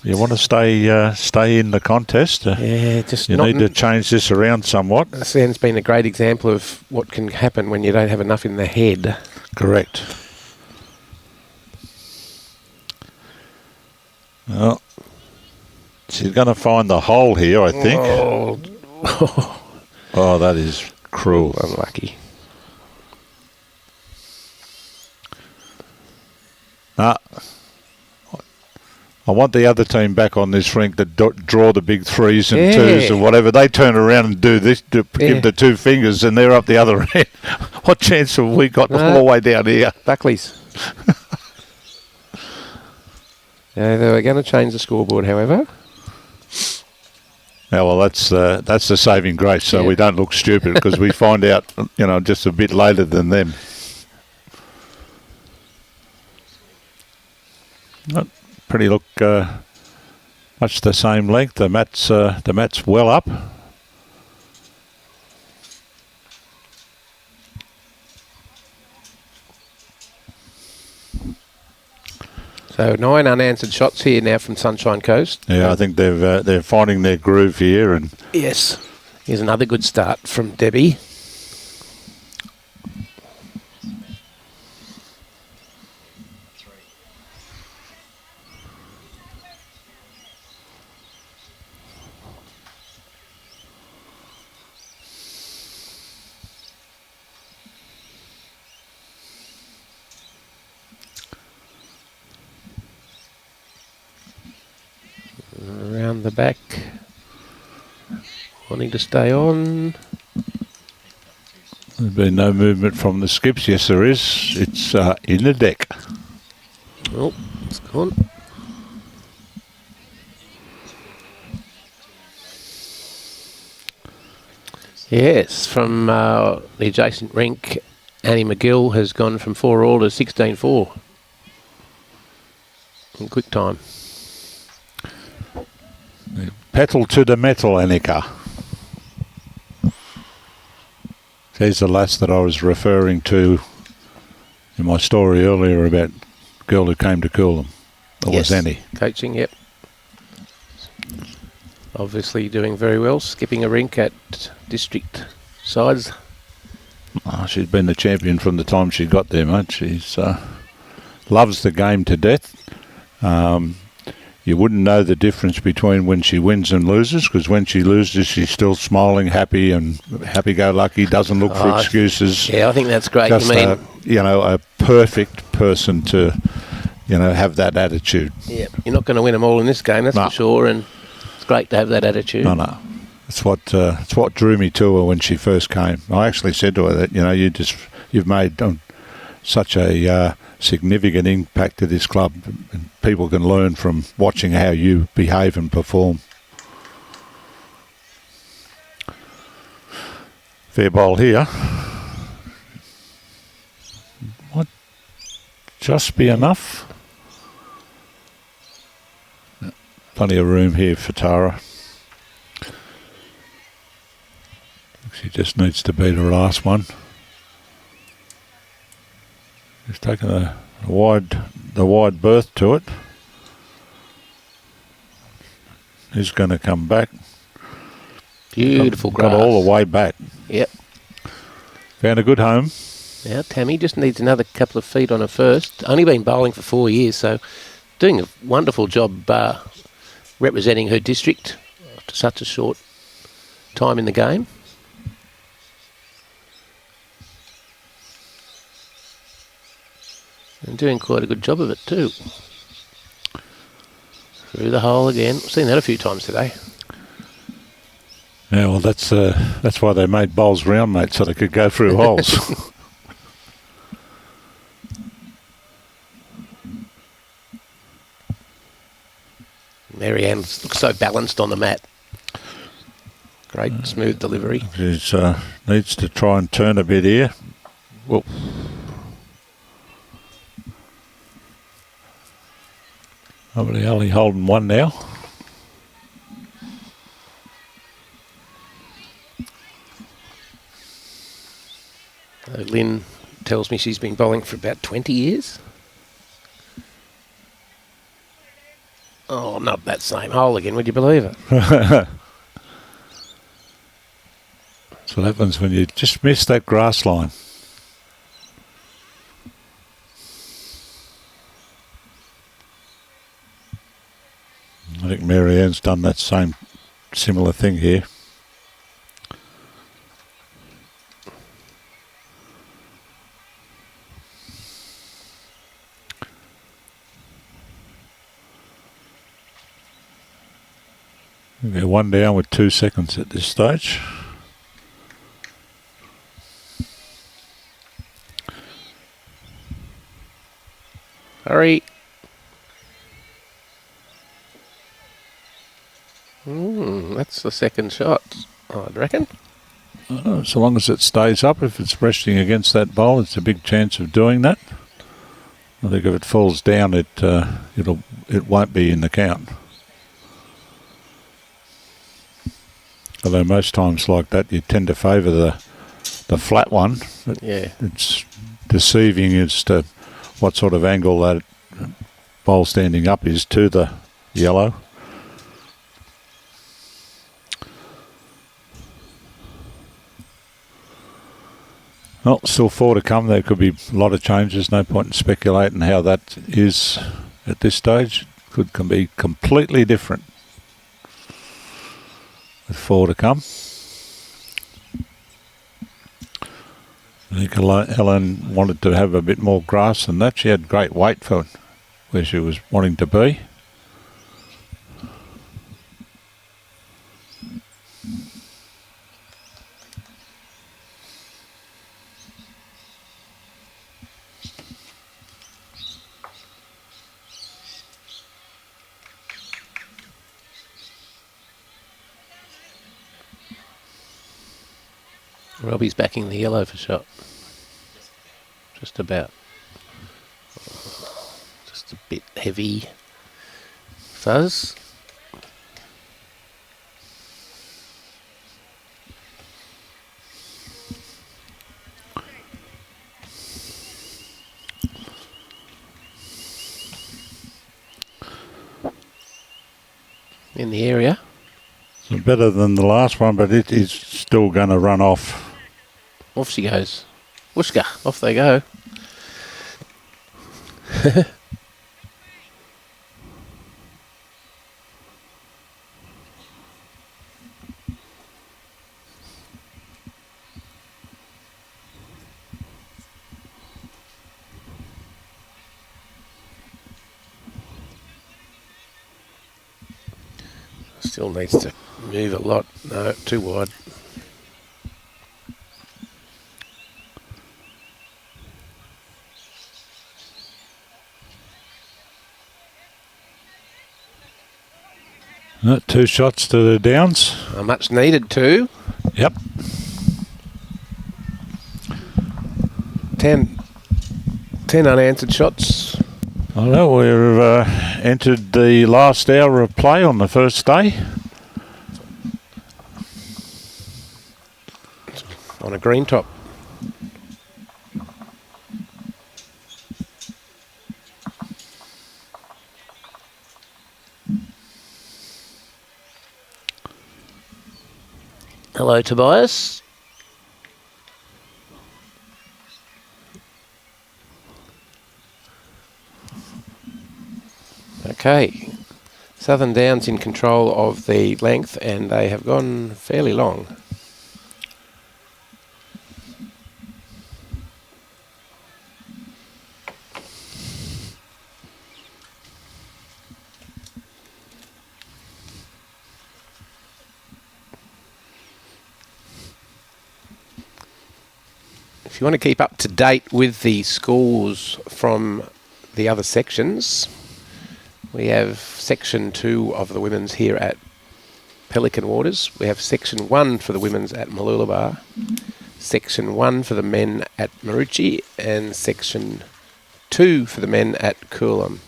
You want to stay in the contest. Yeah, just You not. need to change this around somewhat. Sam's been a great example of what can happen when you don't have enough in the head. Correct. Well, she's going to find the hole here, I think. Oh, that is cruel. Unlucky. I want the other team back on this rink that draw the big threes and twos and whatever. They turn around and do this, give the two fingers, and they're up the other end. What chance have we got all the way down here? Buckley's. They were going to change the scoreboard, however. Yeah, well, that's the saving grace, so we don't look stupid because we find out, just a bit later than them. Pretty look much the same length. The mat's well up. So 9 unanswered shots here now from Sunshine Coast. Yeah, I think they're finding their groove here, and yes, here's another good start from Debbie. Around the back, wanting to stay on. There's been no movement from the skips. Yes, there is. It's in the deck. Oh, it's gone. Yes, from the adjacent rink, Annie McGill has gone from 4-all to 16-4 in quick time. Petal to the metal, Annika. There's the lass that I was referring to in my story earlier about the girl who came to Coolum. That was Annie. Coaching, yep. Obviously doing very well, skipping a rink at district sides. Oh, she's been the champion from the time she got there, mate. She's loves the game to death. You wouldn't know the difference between when she wins and loses, because when she loses, she's still smiling, happy and happy-go-lucky, doesn't look for excuses. Yeah, I think that's great. Just a perfect person to, have that attitude. Yeah, you're not going to win them all in this game, that's for sure, and it's great to have that attitude. No. It's what drew me to her when she first came. I actually said to her that, you've made such a significant impact to this club, and people can learn from watching how you behave and perform. Fair bowl here. Might just be enough. Plenty of room here for Tara. She just needs to beat her last one. She's taken the wide berth to it. He's going to come back. Beautiful grass. Got all the way back. Yep. Found a good home. Now Tammy just needs another couple of feet on her first. Only been bowling for 4 years, so doing a wonderful job representing her district after such a short time in the game. And doing quite a good job of it too. Through the hole again. I've seen that a few times today. Yeah, well, that's why they made bowls round, mate, so they could go through holes. Marianne looks so balanced on the mat. Great smooth delivery. She needs to try and turn a bit here. Well, only holding one now. Lynn tells me she's been bowling for about 20 years. Oh, not that same hole again, would you believe it? That's what happens when you just miss that grass line. I think Marianne's done that similar thing here. They're one down with 2 seconds at this stage. Hurry. That's the second shot, I'd reckon. So long as it stays up, if it's resting against that bowl, it's a big chance of doing that. I think if it falls down, it won't be in the count. Although most times like that, you tend to favour the flat one. But yeah, it's deceiving as to what sort of angle that bowl standing up is to the yellow. Well, still 4 to come. There could be a lot of changes. No point in speculating how that is at this stage. Can be completely different with 4 to come. I think Ellen wanted to have a bit more grass than that. She had great weight for where she was wanting to be. Robbie's backing the yellow for shot. Just about. Just a bit heavy fuzz. In the area. So better than the last one, but it is still going to run off. Off she goes. Whooshka, off they go. Still needs to move a lot. No, too wide. Two shots to the downs. Much needed too. Yep. 10 unanswered shots. I know we've entered the last hour of play on the first day. On a green top. Hello, Tobias. Okay. Southern Downs in control of the length, and they have gone fairly long. If you want to keep up to date with the scores from the other sections, we have Section 2 of the women's here at Pelican Waters. We have Section 1 for the women's at Mooloolaba, Section 1 for the men at Maroochy, and Section 2 for the men at Coolum.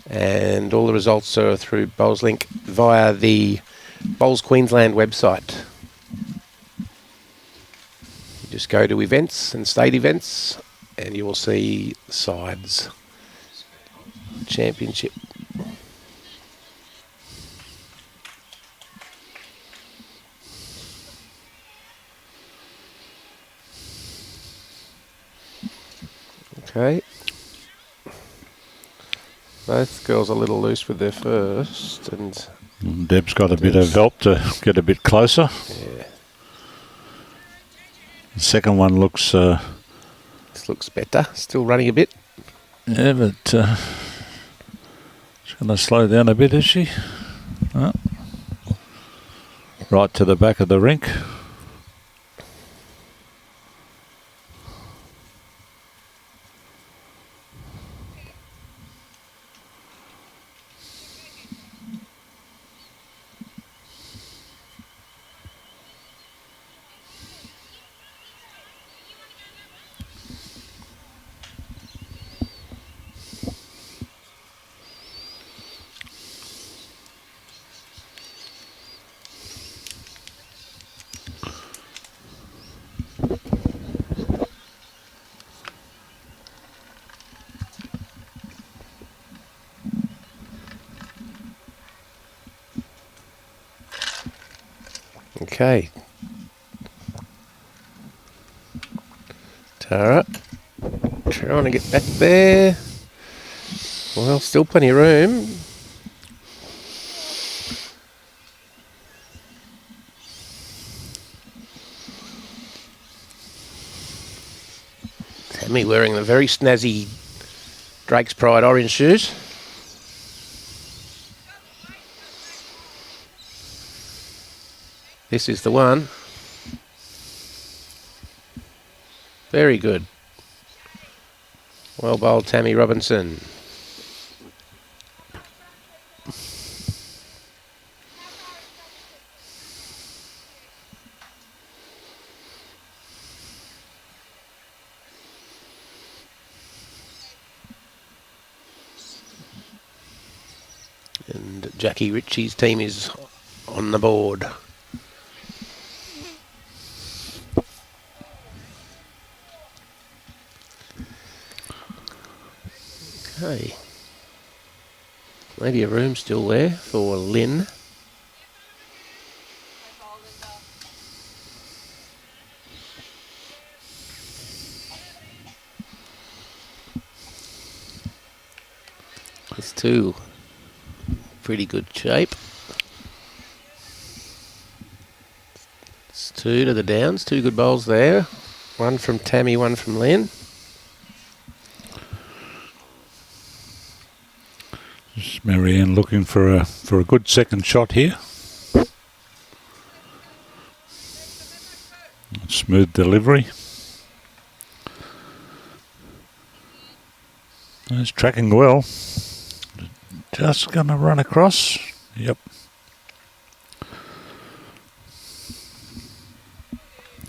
And all the results are through BowlsLink via the Bowls Queensland website. You just go to events and state events, and you will see sides. Championship. Okay. Both girls are a little loose with their first, and Deb's got a bit of help to get a bit closer. yeah, The second one looks, this looks better. Still running a bit. yeah, but she's going to slow down a bit, is she? Oh. Right to the back of the rink. Okay. Tara, trying to get back there. Well, still plenty of room. Tammy wearing the very snazzy Drake's Pride orange shoes. This is the one. Very good. Well bowled, Tammy Robinson. And Jackie Ritchie's team is on the board. Okay. Maybe a room still there for Lynn. It's two. Pretty good shape. It's two to the downs. Two good bowls there. One from Tammy, one from Lynn. Just Marianne looking for a good second shot here. Smooth delivery. It's tracking well. Just going to run across. Yep.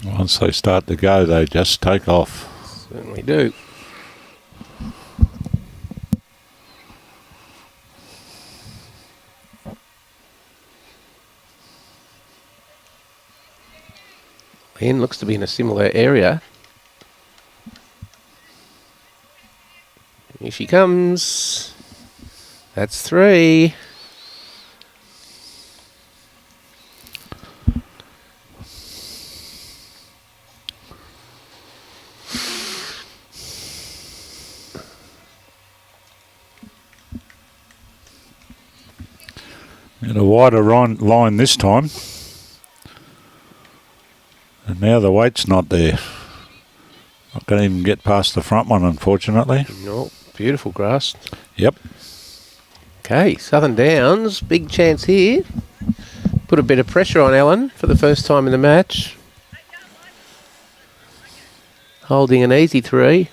Once they start to go, they just take off. Certainly do. Lynn looks to be in a similar area. Here she comes. That's three. And a wider line this time. And now the weight's not there. Not going to even get past the front one, unfortunately. No, beautiful grass. Yep. Okay, Southern Downs, big chance here. Put a bit of pressure on Ellen for the first time in the match. Holding an easy 3.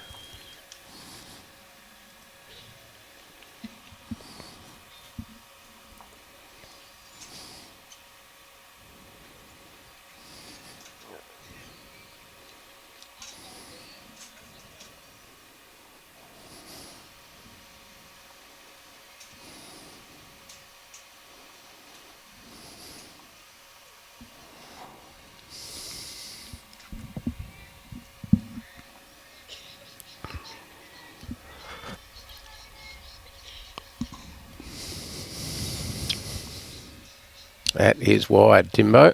That is wide, Timbo.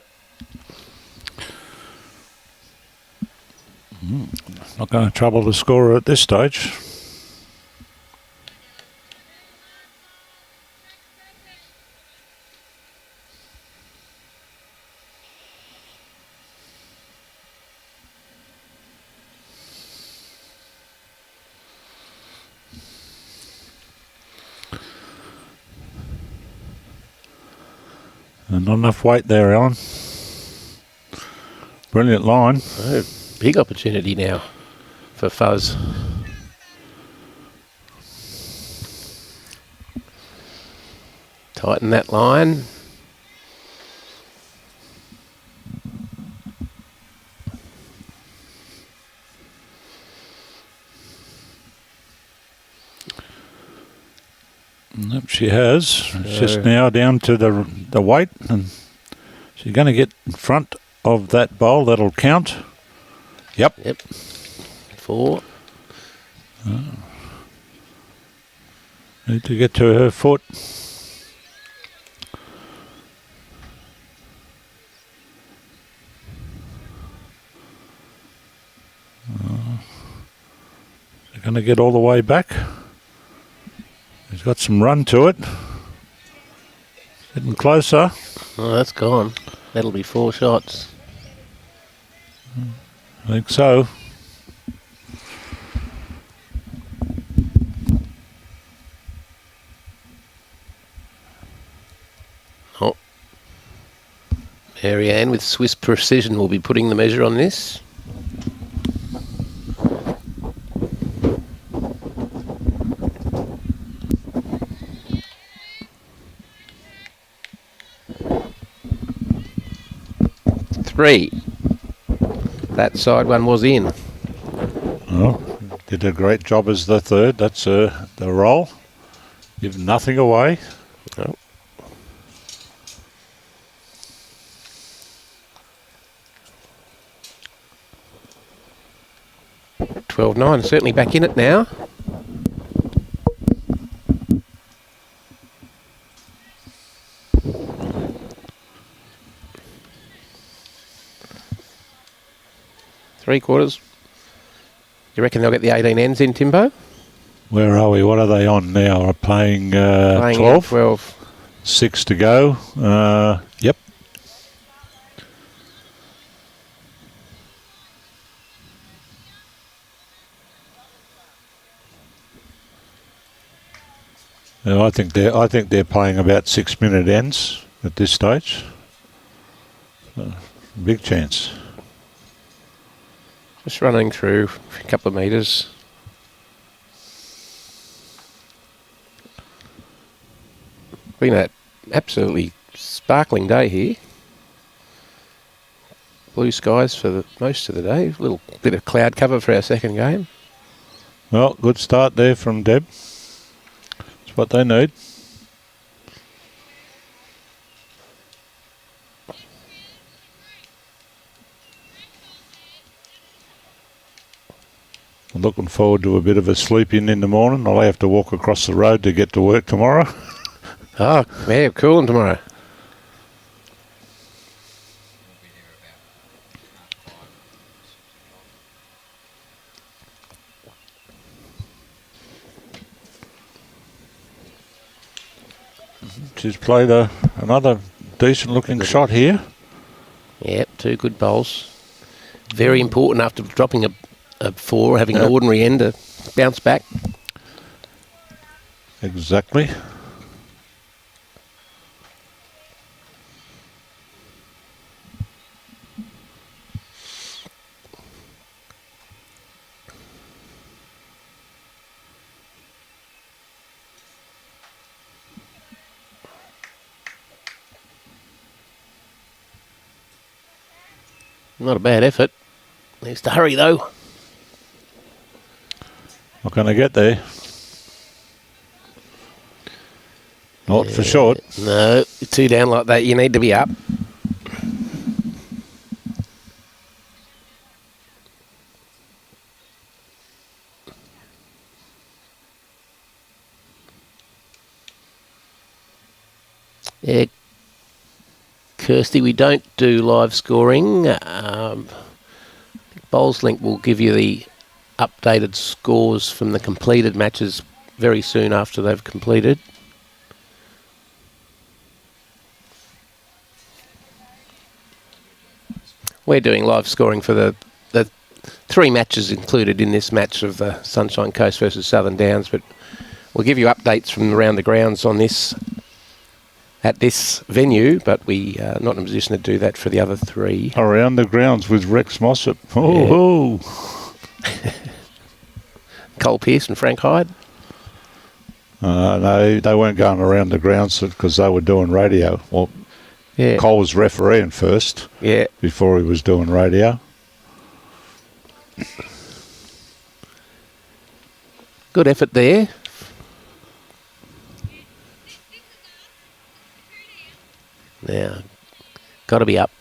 Not going to trouble the scorer at this stage. And not enough weight there, Alan. Brilliant line. Oh, big opportunity now for Fuzz. Tighten that line. Yep, she has. It's just now down to the weight, and she's going to get in front of that bowl. That'll count. Yep. 4. Need to get to her foot. They're going to get all the way back. He's got some run to it. Getting closer. Oh, that's gone. That'll be 4 shots. I think so. Oh. Marianne with Swiss precision will be putting the measure on this. That side one was in. Oh, did a great job as the third. That's the roll. Give nothing away. Oh. $12.9, certainly back in it now. Three quarters. You reckon they'll get the 18 ends in, Timbo? Where are we? What are they on now? Are playing 12? 12. 6 to go. Yep. No, I think they're playing about 6-minute ends at this stage. Big chance. Just running through a couple of metres. Been an absolutely sparkling day here. Blue skies for most of the day. A little bit of cloud cover for our second game. Well, good start there from Deb. It's what they need. I'm looking forward to a bit of a sleep in the morning. I'll have to walk across the road to get to work tomorrow. Oh, yeah, cooling tomorrow. She's played another decent-looking shot here. Yep, 2 good bowls. Very important after dropping a 4, having an ordinary end to bounce back. Exactly. Not a bad effort. Needs to hurry though. Not going to get there. Not for short. No, 2 down like that, you need to be up. Yeah, Kirsty, we don't do live scoring. Bowls Link will give you the updated scores from the completed matches very soon after they've completed. We're doing live scoring for the 3 matches included in this match of the Sunshine Coast versus Southern Downs, but we'll give you updates from around the grounds on this at this venue, but we are not in a position to do that for the other 3. Around the grounds with Rex Mossop. Oh, Cole Pearce and Frank Hyde. no, they weren't going around the grounds because they were doing radio. Well, Yeah. Cole was refereeing first. Yeah. Before he was doing radio. Good effort there. Now, got to be up.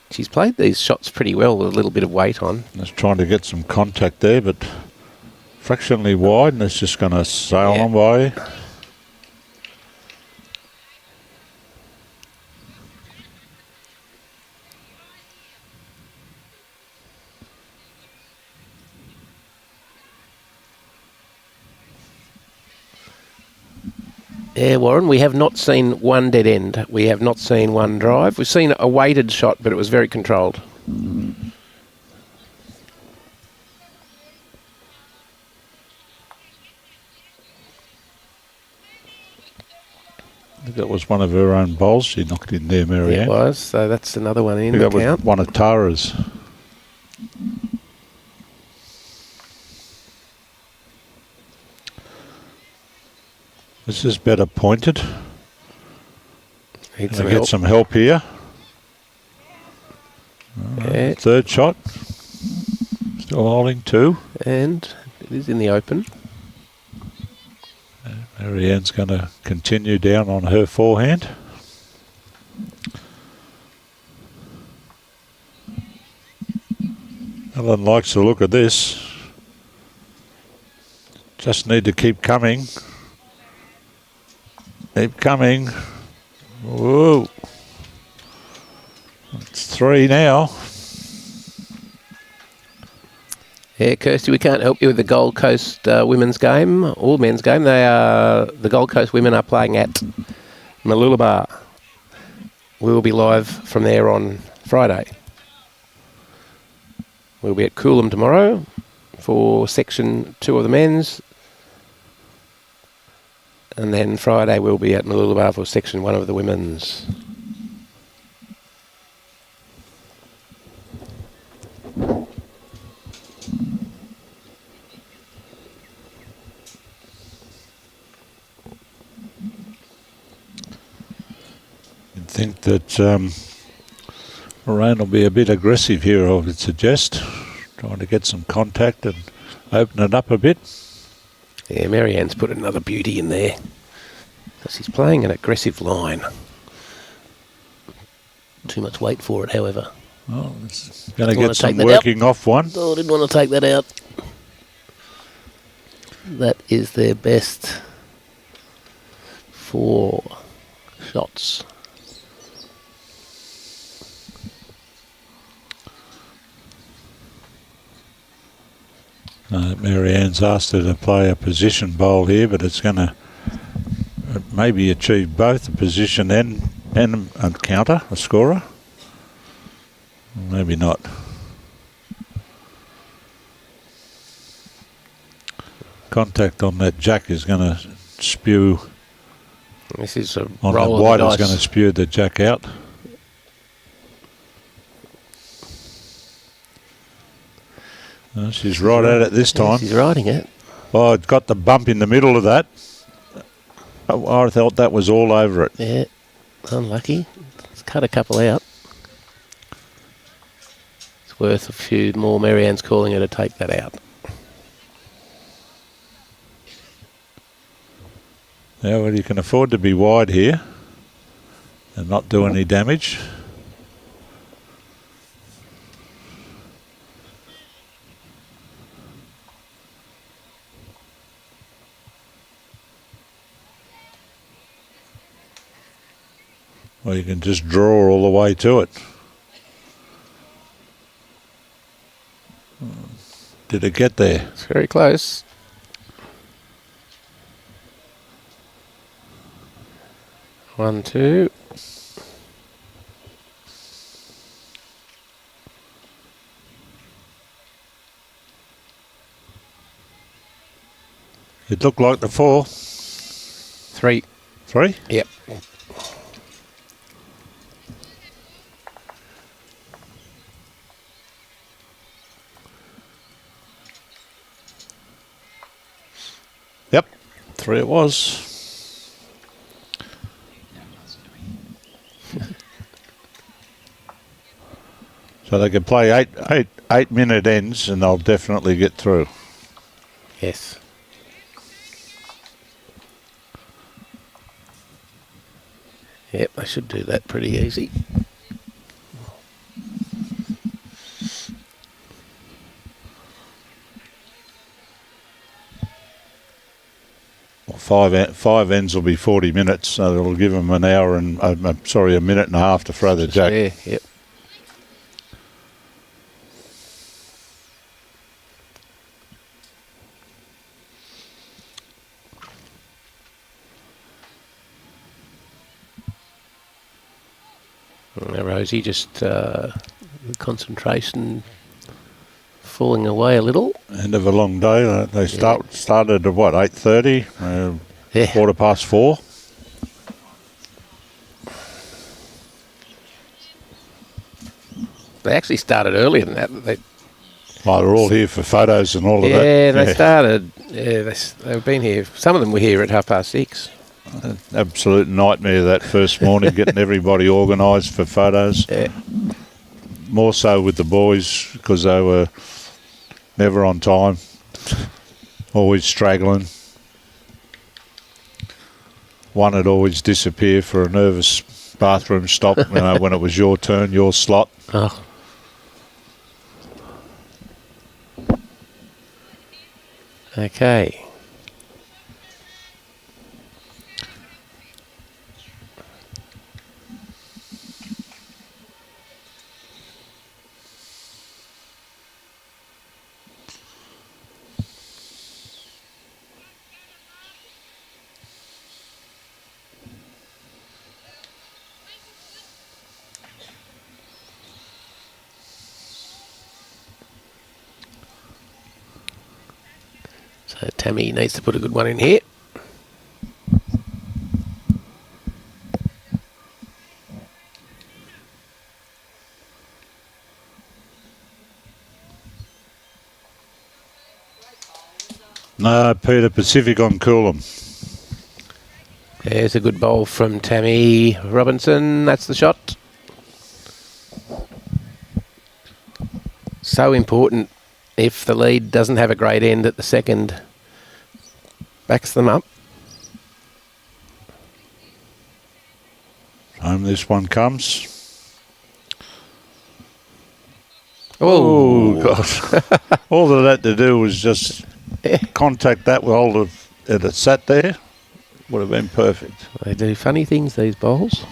She's played these shots pretty well with a little bit of weight on. Just trying to get some contact there, but fractionally wide, and it's just going to sail on by. Yeah, Warren, we have not seen one dead end. We have not seen one drive. We've seen a weighted shot, but it was very controlled. I think that was one of her own bowls she knocked in there, Marianne. It was, so that's another one in I the think that count. was one of Tara's. This is better pointed. Need Gonna some get help. some help here. Yeah, Third shot. Still holding 2. and it is in the open. Marianne's going to continue down on her forehand. Ellen likes the look of this. Just need to keep coming. Keep coming. Whoa. It's 3 now. Yeah, Kirsty, we can't help you with the Gold Coast women's game or men's game. The Gold Coast women are playing at Mooloolaba. We will be live from there on Friday. We'll be at Coolum tomorrow for section 2 of the men's. And then Friday we'll be at Mooloolaba for section 1 of the women's. You'd think that Lorain will be a bit aggressive here, I would suggest. Trying to get some contact and open it up a bit. Yeah, Marianne's put another beauty in there. She's playing an aggressive line. Too much weight for it, however. Oh, it's going to Wanna get some take that working off one. Oh, I didn't want to take that out. That is their best 4 shots. Marianne's asked her to play a position bowl here, but it's going to maybe achieve both a position and a counter, a scorer. Maybe not. Contact on that jack is going to spew. This is a On roll the of white the is dice. going to spew the jack out. She's right at it this time. She's riding it. Oh, it got the bump in the middle of that. I thought that was all over it. Yeah, unlucky. Let's cut a couple out. It's worth a few more. Marianne's calling her to take that out. Yeah, well, you can afford to be wide here and not do any damage. Well, you can just draw all the way to it. Did it get there? It's very close. One, two. It looked like the 4. 3. 3? Yep. Yep, 3 it was. So they can play eight minute ends and they'll definitely get through. Yes. Yep, I should do that pretty easy. Well, five ends will be 40 minutes, so it'll give them an hour and a minute and a half to throw the jack. There, yep. Rosie just concentration falling away a little. End of a long day. They started at what, 8:30, Yeah. 4:15. They actually started earlier than that. They're all here for photos and all of that. Yeah, they started. Yeah, they've been here. Some of them were here at 6:30. Absolute nightmare that first morning, getting everybody organised for photos. Yeah. More so with the boys because they were never on time, always straggling. One would always disappear for a nervous bathroom stop when it was your turn, your slot. Oh. Okay. So Tammy needs to put a good one in here. No, Peter Pacific on Coolum. There's a good bowl from Tammy Robinson. That's the shot. So important if the lead doesn't have a great end at the second. Backs them up. Home this one comes. Oh, God. All that had to do was just contact that while it had sat there. Would have been perfect. They do funny things, these bowls.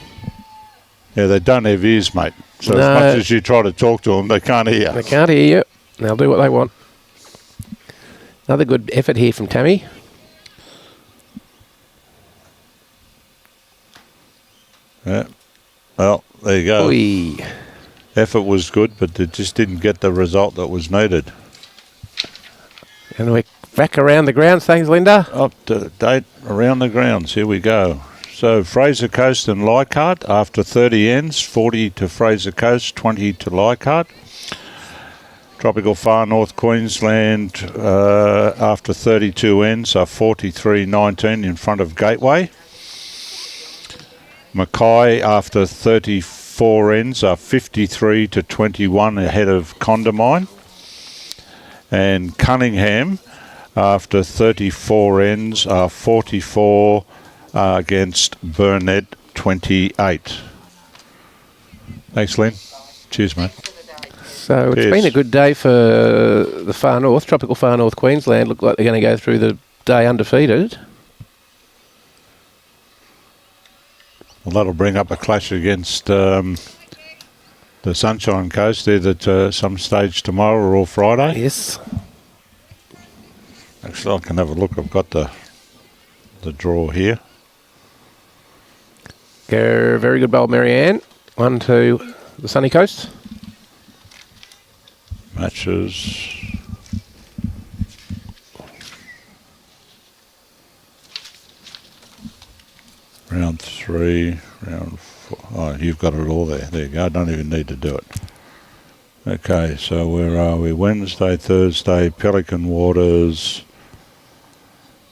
Yeah, they don't have ears, mate. So No. as much as you try to talk to them, they can't hear. They can't hear you. They'll do what they want. Another good effort here from Tammy. Yeah. Well, there you go. Oi. Effort was good, but it just didn't get the result that was needed. And we're back around the grounds. Thanks, Linda. Up to date around the grounds. Here we go. So Fraser Coast and Leichhardt after 30 ends, 40 to Fraser Coast, 20 to Leichhardt. Tropical Far North Queensland after 32 ends are 43-19 in front of Gateway. Mackay after 34 ends are 53 to 21 ahead of Condamine. And Cunningham after 34 ends are 44 against Burnett 28. Thanks, Lynn. Cheers, mate. So it's been a good day for the Far North, Tropical Far North Queensland. Look like they're going to go through the day undefeated. Well, that'll bring up a clash against the Sunshine Coast either at some stage tomorrow or Friday. Yes. Actually, I can have a look. I've got the draw here. Very good bowl, Marianne. 1 to the Sunny Coast. Matches. Round 3, round 4. Oh, you've got it all there. There you go. I don't even need to do it. Okay, so where are we? Wednesday, Thursday, Pelican Waters.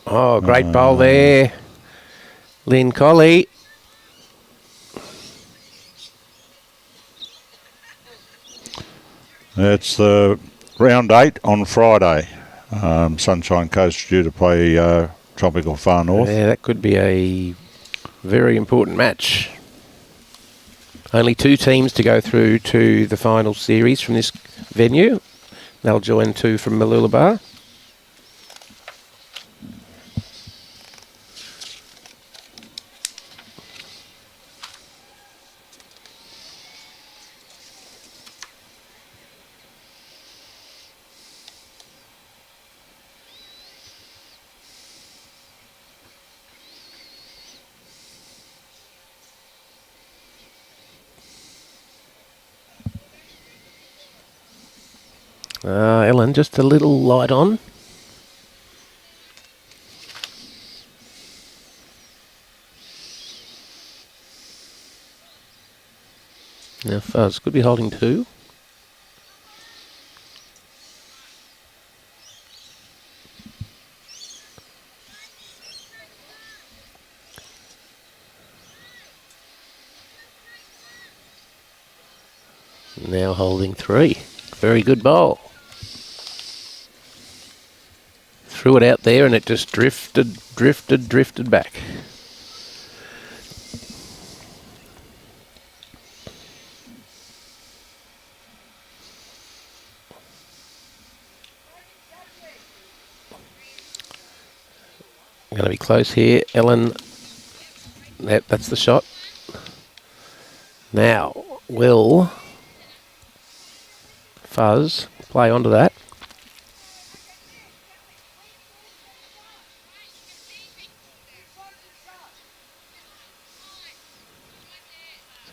Oh, great bowl there. Lynn, Collie. It's the round 8 on Friday. Sunshine Coast due to play Tropical Far North. Yeah, that could be a very important match. Only 2 teams to go through to the final series from this venue. They'll join 2 from Mooloolaba. Ellen, just a little light on. Now Fuzz could be holding 2. Now holding 3. Very good bowl. Threw it out there and it just drifted back. Going to be close here, Ellen. Yep, that's the shot. Now, will Fuzz play onto that?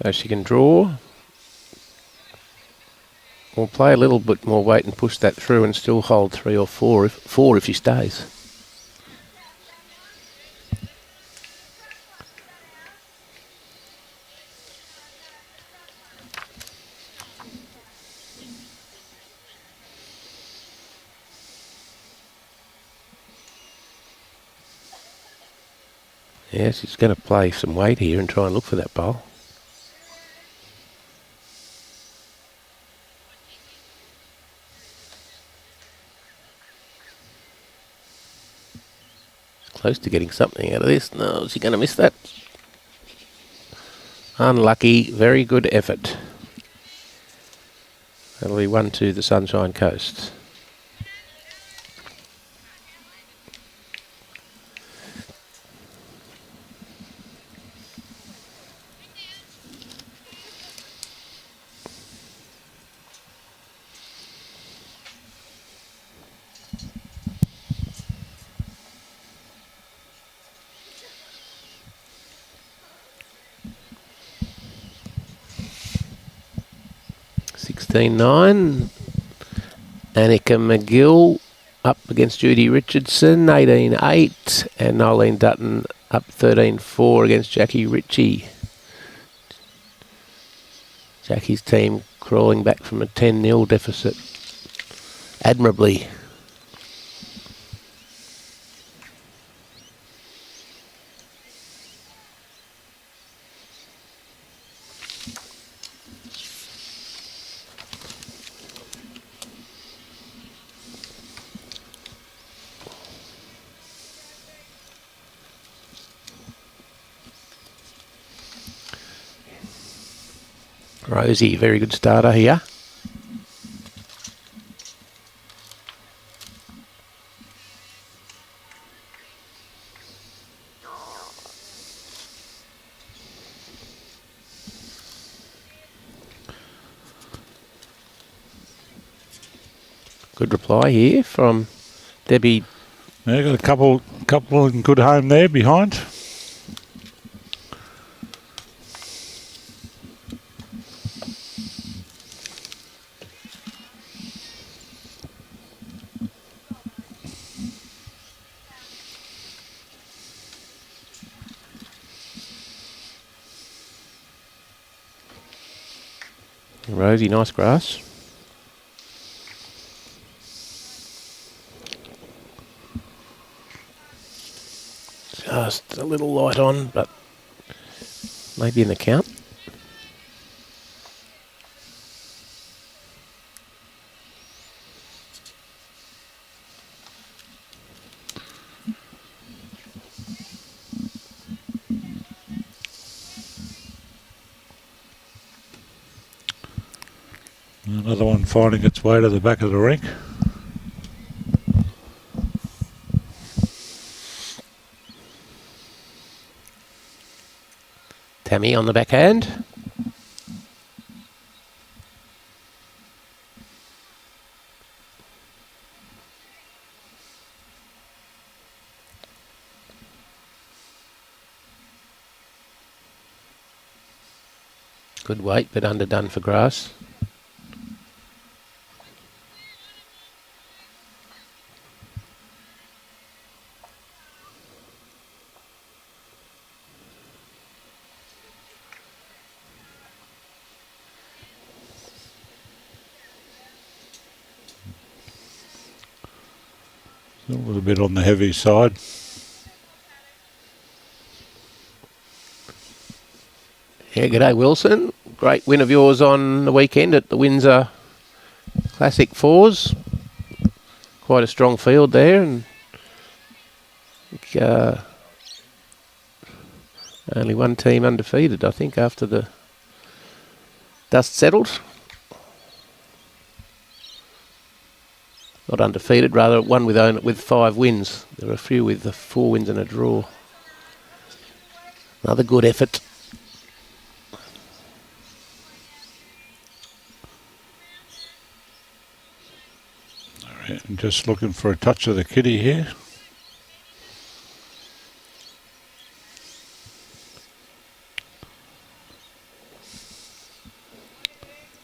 So she can draw. Or play a little bit more weight and push that through and still hold 3 or 4 if she stays. Yes, he's going to play some weight here and try and look for that bowl. Close to getting something out of this. No, is he going to miss that? Unlucky. Very good effort. That'll be 1 to the Sunshine Coast. 15-9. Annika McGill up against Judy Richardson, 18-8. And Nolene Dutton up 13-4 against Jackie Ritchie. Jackie's team crawling back from a 10-0 deficit admirably. Rosie, very good starter here. Good reply here from Debbie. Yeah, got a couple in good home there behind. Rosie, nice grass. Just a little light on, but maybe in the count. Another one finding its way to the back of the rink. Tammy on the backhand. Good weight, but underdone for grass. A little bit on the heavy side. Yeah, g'day Wilson. Great win of yours on the weekend at the Windsor Classic Fours. Quite a strong field there, and only one team undefeated, I think, after the dust settled. Not undefeated, rather one with 5 wins. There are a few with 4 wins and a draw. Another good effort. All right, I'm just looking for a touch of the kitty here.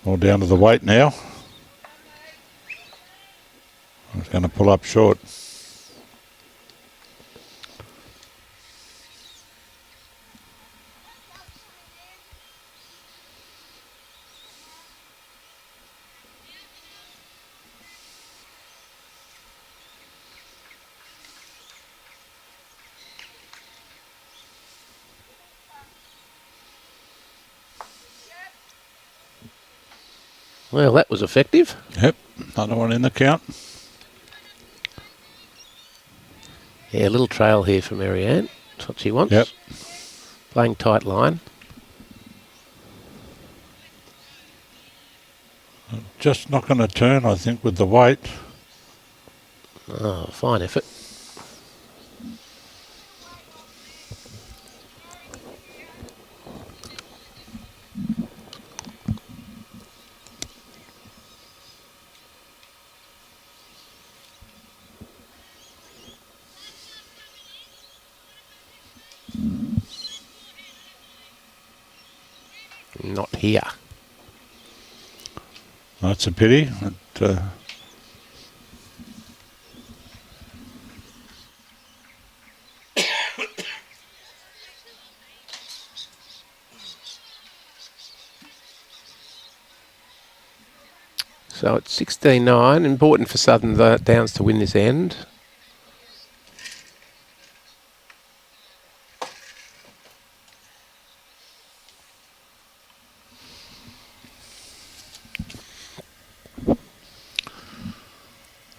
All down to the weight now. I was going to pull up short. Well, that was effective. Yep, another one in the count. Yeah, a little trail here for Marianne. That's what she wants. Yep. Playing tight line. Just not going to turn, I think, with the weight. Oh, fine effort. Not here. That's a pity. So it's 16-9. Important for Southern Downs to win this end.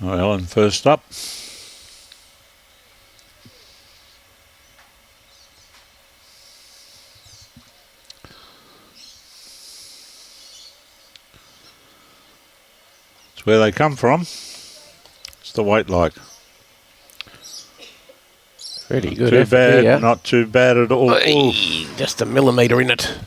Oh, Ellen first up. It's where they come from. It's the weight like. Really good Too effort bad, here. not too bad at all. Hey, just a millimetre in it.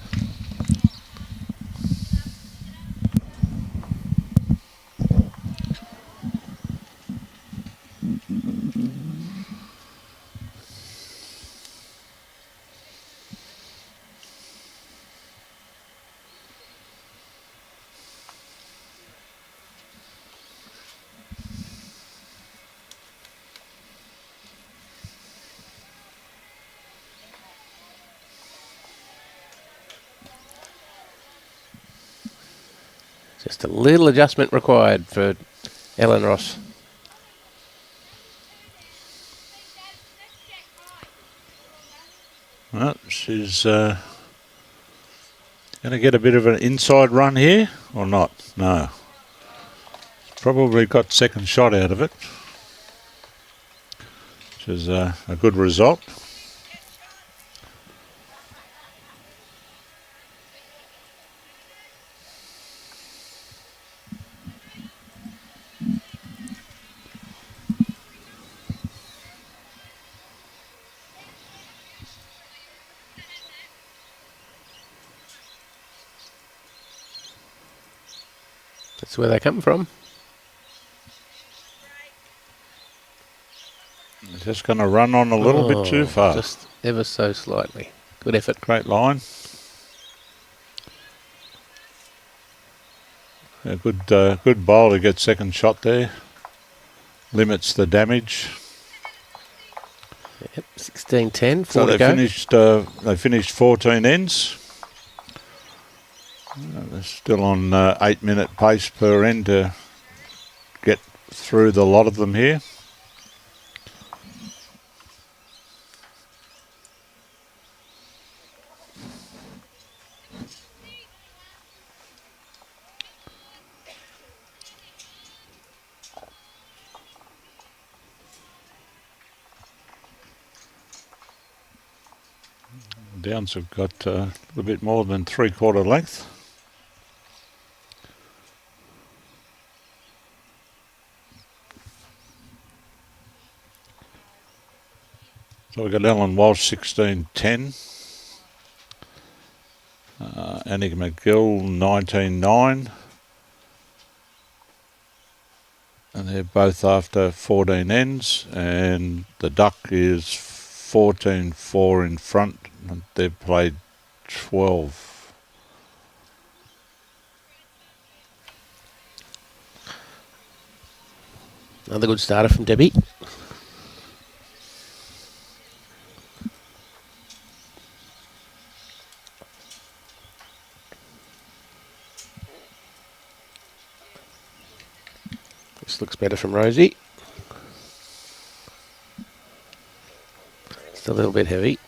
Just a little adjustment required for Ellen Ross. Well, she's going to get a bit of an inside run here, or not? No. Probably got second shot out of it, which is a good result. That's where they come from. Just going to run on a little bit too far. Just ever so slightly. Good effort. Great line. A good bowl to get second shot there. Limits the damage. Yep, 16-10. So they finished 14 ends. They're still on 8-minute pace per end to get through the lot of them here. Downs have got a little bit more than 3/4 length. So we've got Ellen Walsh 16-10. Annie McGill 19-9. And they're both after 14 ends. And the Duck is 14-4 in front. And they've played 12. Another good starter from Debbie. This looks better from Rosie. It's a little bit heavy.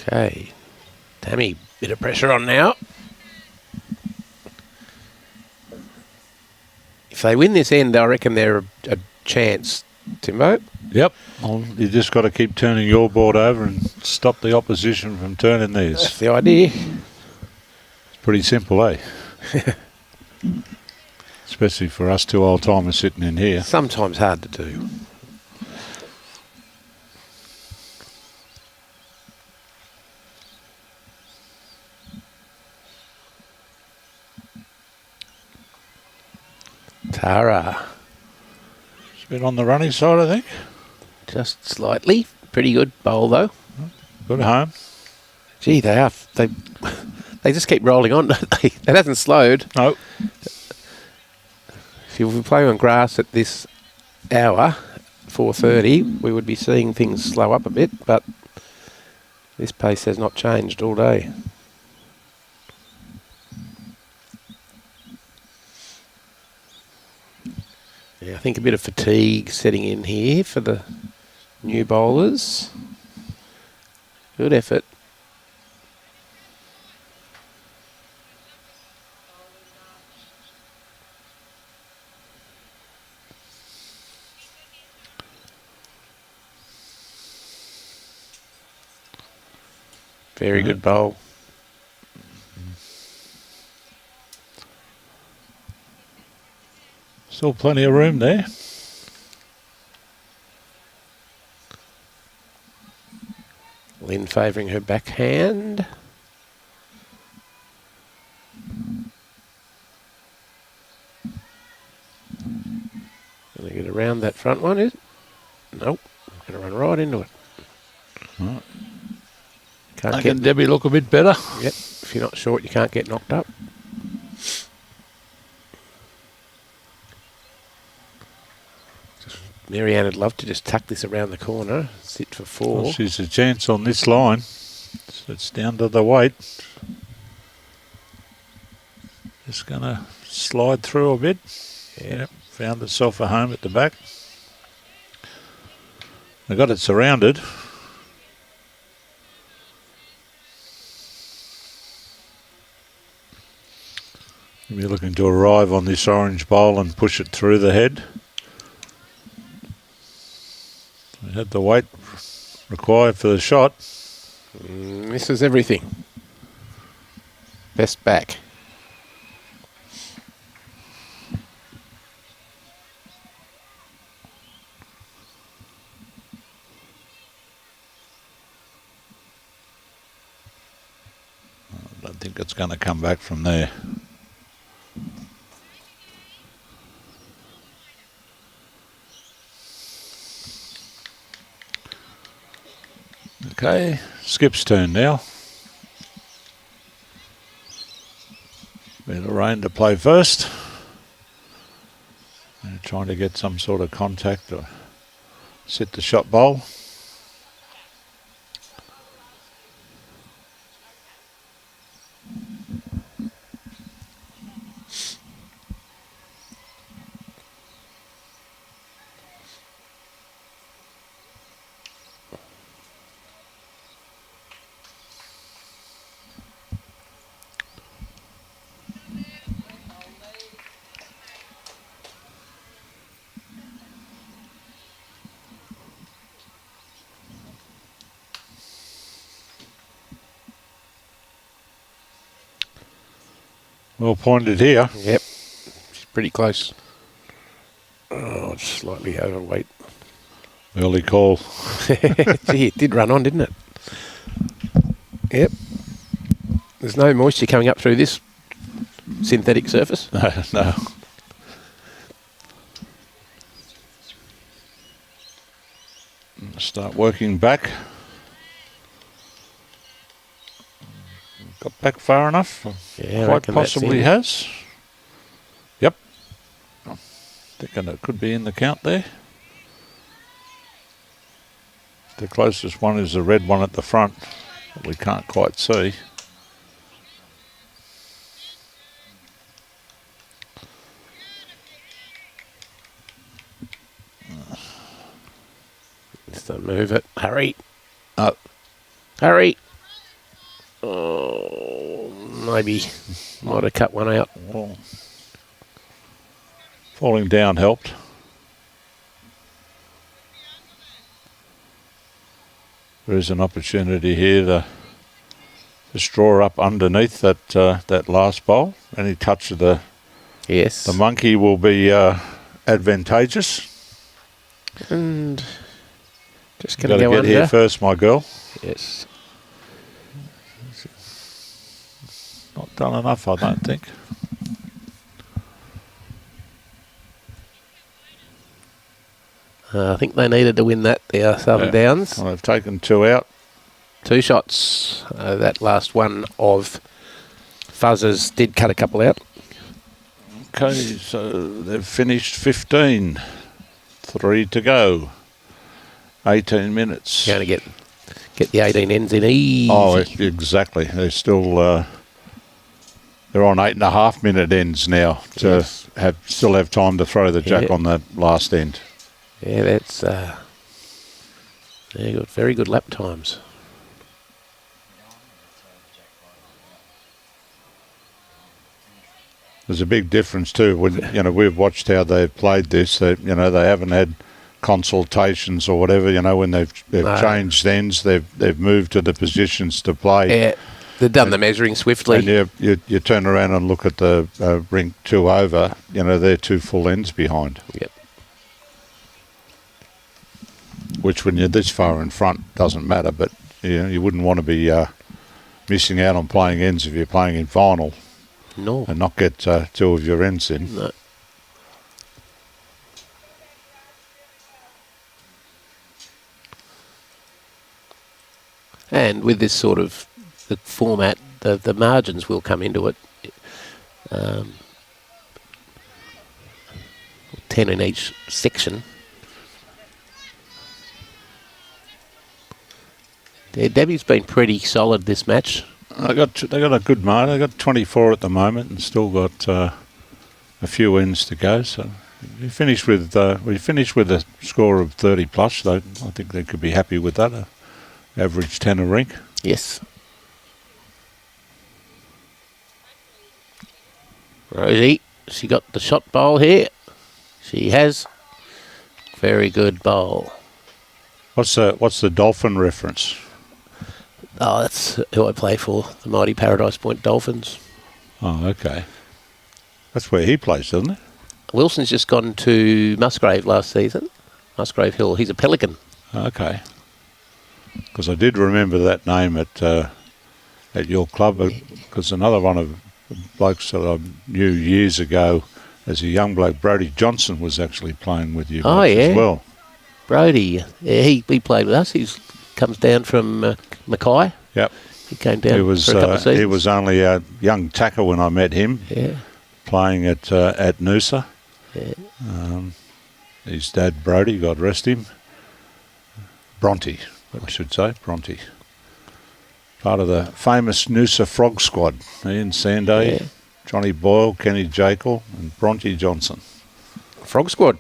Okay, Tammy, bit of pressure on now. If they win this end, I reckon they're a chance, Timbo. Yep. Well, you just got to keep turning your board over and stop the opposition from turning theirs. That's the idea. It's pretty simple, eh? Especially for us two old timers sitting in here. Sometimes hard to do. Tara. It's a bit on the running side, I think. Just slightly. Pretty good bowl, though. Good home. Gee, they are. They just keep rolling on, don't they? It hasn't slowed. No. If we were playing on grass at this hour, 4:30, we would be seeing things slow up a bit, but this pace has not changed all day. Yeah, I think a bit of fatigue setting in here for the new bowlers. Good effort. Very good bowl. Still plenty of room there. Lynn favouring her backhand. Gonna get around that front one, is it? Nope. Gonna run right into it. Right. Can't Making get Debbie look a bit better. Yep. If you're not short, you can't get knocked up. Marianne would love to just tuck this around the corner, sit for 4. Well, she's a chance on this line. So it's down to the weight. Just going to slide through a bit. Yeah. Yep. Found itself a home at the back. They got it surrounded. We're looking to arrive on this orange bowl and push it through the head. We had the weight required for the shot. Misses everything. Best back. I don't think it's going to come back from there. Okay, Skip's turn now. Lorain to play first. They're trying to get some sort of contact or sit the shot bowl. Well pointed here. Yep. She's pretty close. Oh, it's slightly overweight. Early call. Gee, it did run on, didn't it? Yep. There's no moisture coming up through this synthetic surface. No. Start working back. Got back far enough? Yeah, I quite reckon that's possibly in. has. Yep. I'm thinking it could be in the count there. The closest one is the red one at the front that we can't quite see. Just don't move it. Hurry. Oh. Hurry. Oh, maybe might have cut one out. Well, falling down helped. There is an opportunity here to just draw up underneath that that last bowl. Any touch of the monkey will be advantageous. And just Got going to to go get under. here first, my girl. Yes. Not done enough, I don't think. I think they needed to win that there, Southern Downs. Well, they've taken 2 out. 2 shots. That last one of Fuzzers did cut a couple out. Okay, so they've finished 15. 3 to go. 18 minutes. Going to get the 18 ends in easy. Oh, exactly. They're still they're on 8.5-minute ends now to still have time to throw the jack on that last end. Yeah, that's they got very good lap times. There's a big difference too. When we've watched how they've played this. They haven't had consultations or whatever. When they've changed ends, they've moved to the positions to play. Yeah, they've done the measuring swiftly. And you turn around and look at the rink 2 over. They're 2 full ends behind. Yep. Which, when you're this far in front, doesn't matter. But you wouldn't want to be missing out on playing ends if you're playing in final. No. And not get 2 of your ends in. No. And with this sort of the format, the margins will come into it. 10 in each section. Yeah, Debbie's been pretty solid this match. They got a good mark. They got 24 at the moment, and still got a few ends to go. So we finished with a score of 30 plus. So I think they could be happy with that. Average 10 a rink. Yes. Rosie, she got the shot bowl here. She has. Very good bowl. What's the Dolphin reference? Oh, that's who I play for, the mighty Paradise Point Dolphins. Oh, okay. That's where he plays, doesn't it? Wilson's just gone to Musgrave last season. Musgrave Hill. He's a Pelican. Okay. Because I did remember that name at your club, because another one of the blokes that I knew years ago as a young bloke, Brodie Johnson, was actually playing with you as well. Brodie, yeah, he played with us. He comes down from Mackay. Yep. He came down for a couple of seasons. He was only a young tacker when I met him. Yeah. Playing at Noosa. Yeah. His dad, Brodie, God rest him. Bronte, I should say. Bronte. Part of the famous Noosa Frog Squad. Ian Sanday, Johnny Boyle, Kenny Jekyll, and Bronte Johnson. Frog Squad.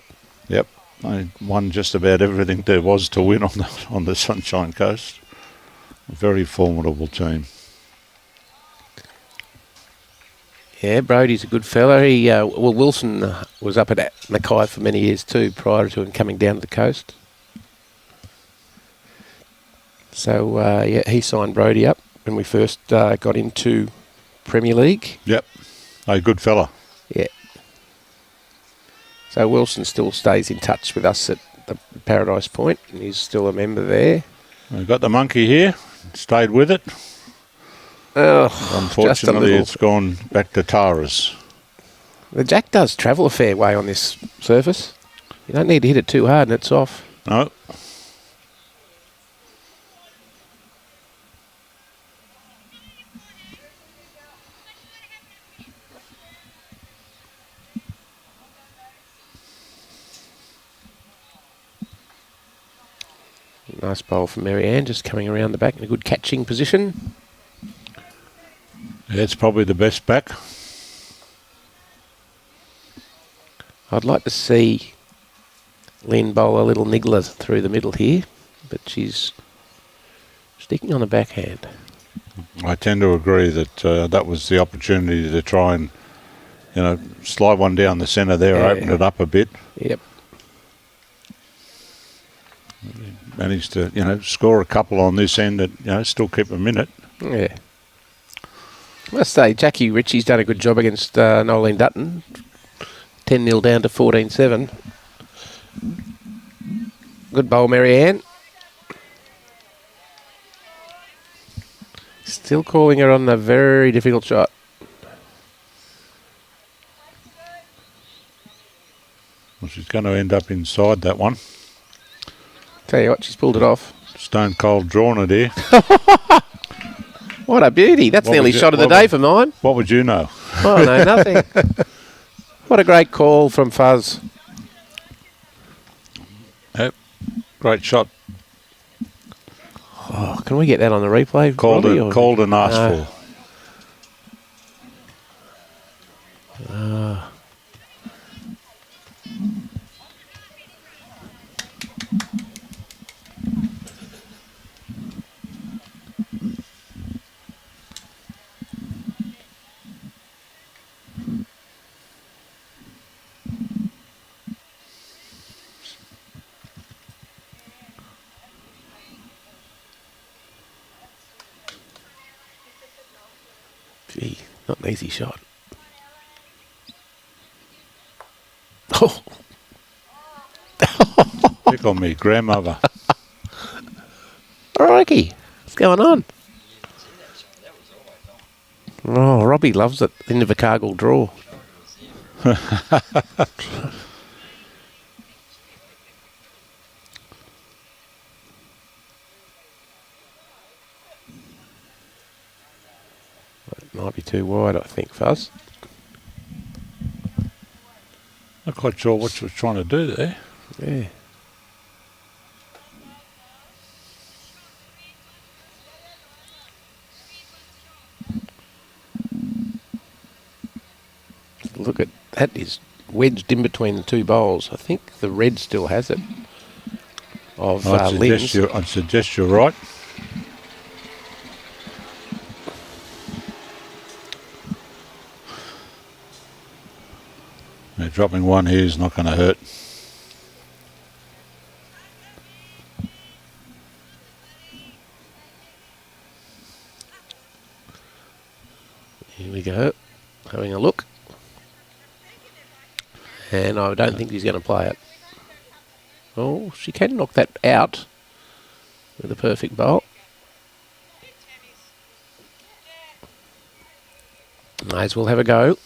Yep. They won just about everything there was to win on the Sunshine Coast. A very formidable team. Yeah, Brodie's a good fella. He Wilson was up at Mackay for many years too, prior to him coming down to the coast. So he signed Brodie up when we first got into Premier League. Yep, a good fella. Yeah. So Wilson still stays in touch with us at the Paradise Point, and he's still a member there. We've got the monkey here. Stayed with it. Oh, unfortunately, it's gone back to Tara's. The jack does travel a fair way on this surface. You don't need to hit it too hard and it's off. No. Nice bowl from Marianne, just coming around the back in a good catching position. Yeah, it's probably the best back. I'd like to see Lynn bowl a little niggler through the middle here, but she's sticking on the backhand. I tend to agree that that was the opportunity to try and, slide one down the centre there, open it up a bit. Yep. Managed to, score a couple on this end and, still keep them in it. Yeah. I must say, Jackie Ritchie's done a good job against Nolene Dutton. 10-0 down to 14-7. Good bowl, Marianne. Still calling her on the very difficult shot. Well, she's going to end up inside that one. Tell you what, she's pulled it off. Stone cold drawn it here. What a beauty. That's What the only would you- shot of the what day would- for mine. What would you know? Oh, no, nothing. What a great call from Fuzz. Yep. Great shot. Oh, can we get that on the replay? Called Robbie, it, or- called and asked No. for. Gee, not an easy shot. Oh, Pick on me, grandmother. crikey. What's going on? Oh, Robbie loves it. Into the Cargill draw. It might be too wide, I think, Fuzz. Not quite sure what she was trying to do there. Yeah. Look at that, is wedged in between the two bowls. I think the red still has it. Of Lynn's. I'd suggest you're right. Now, dropping one here is not going to hurt. Here we go. Having a look. And I don't think he's going to play it. Oh, she can knock that out with a perfect bowl. May as well have a go.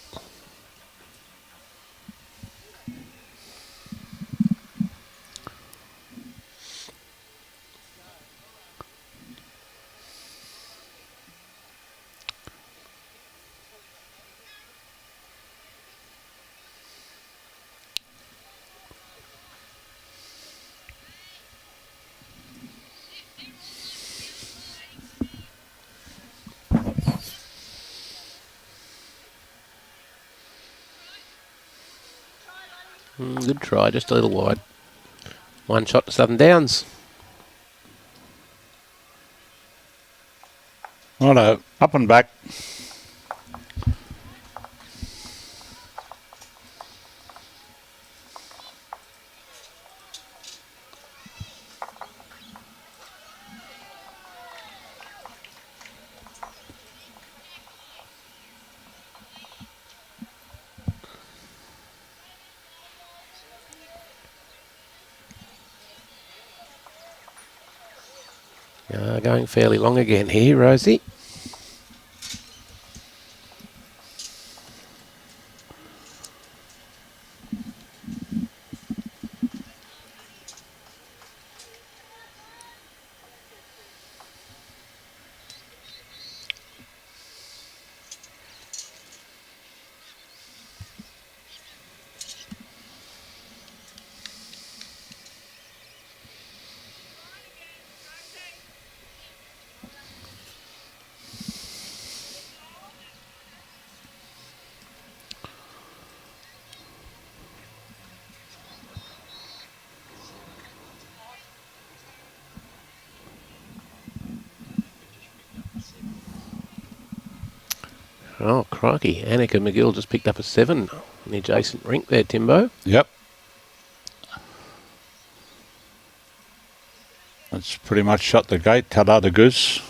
Good try, just a little wide. One shot to Southern Downs. Righto, up and back. Going fairly long again here, Rosie. Oh, crikey. Annika McGill just picked up a 7 on the adjacent rink there, Timbo. Yep. That's pretty much shut the gate. Ta-da the goose.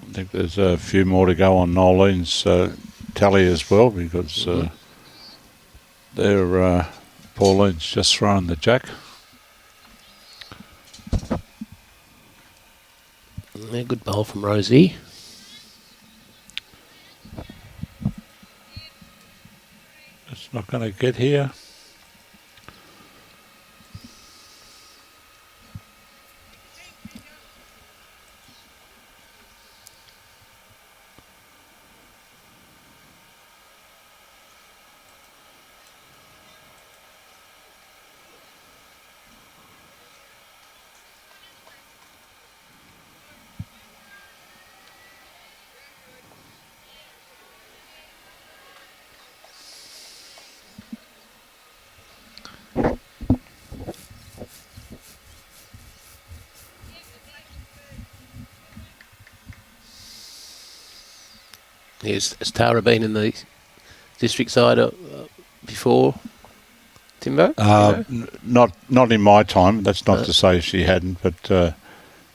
I think there's a few more to go on Nolene's tally as well, because they're, Pauline's just thrown the jack. Yeah, good bowl from Rosie. It's not going to get here. Has Tara been in the district side before, Timbo? Not in my time. That's not to say she hadn't, but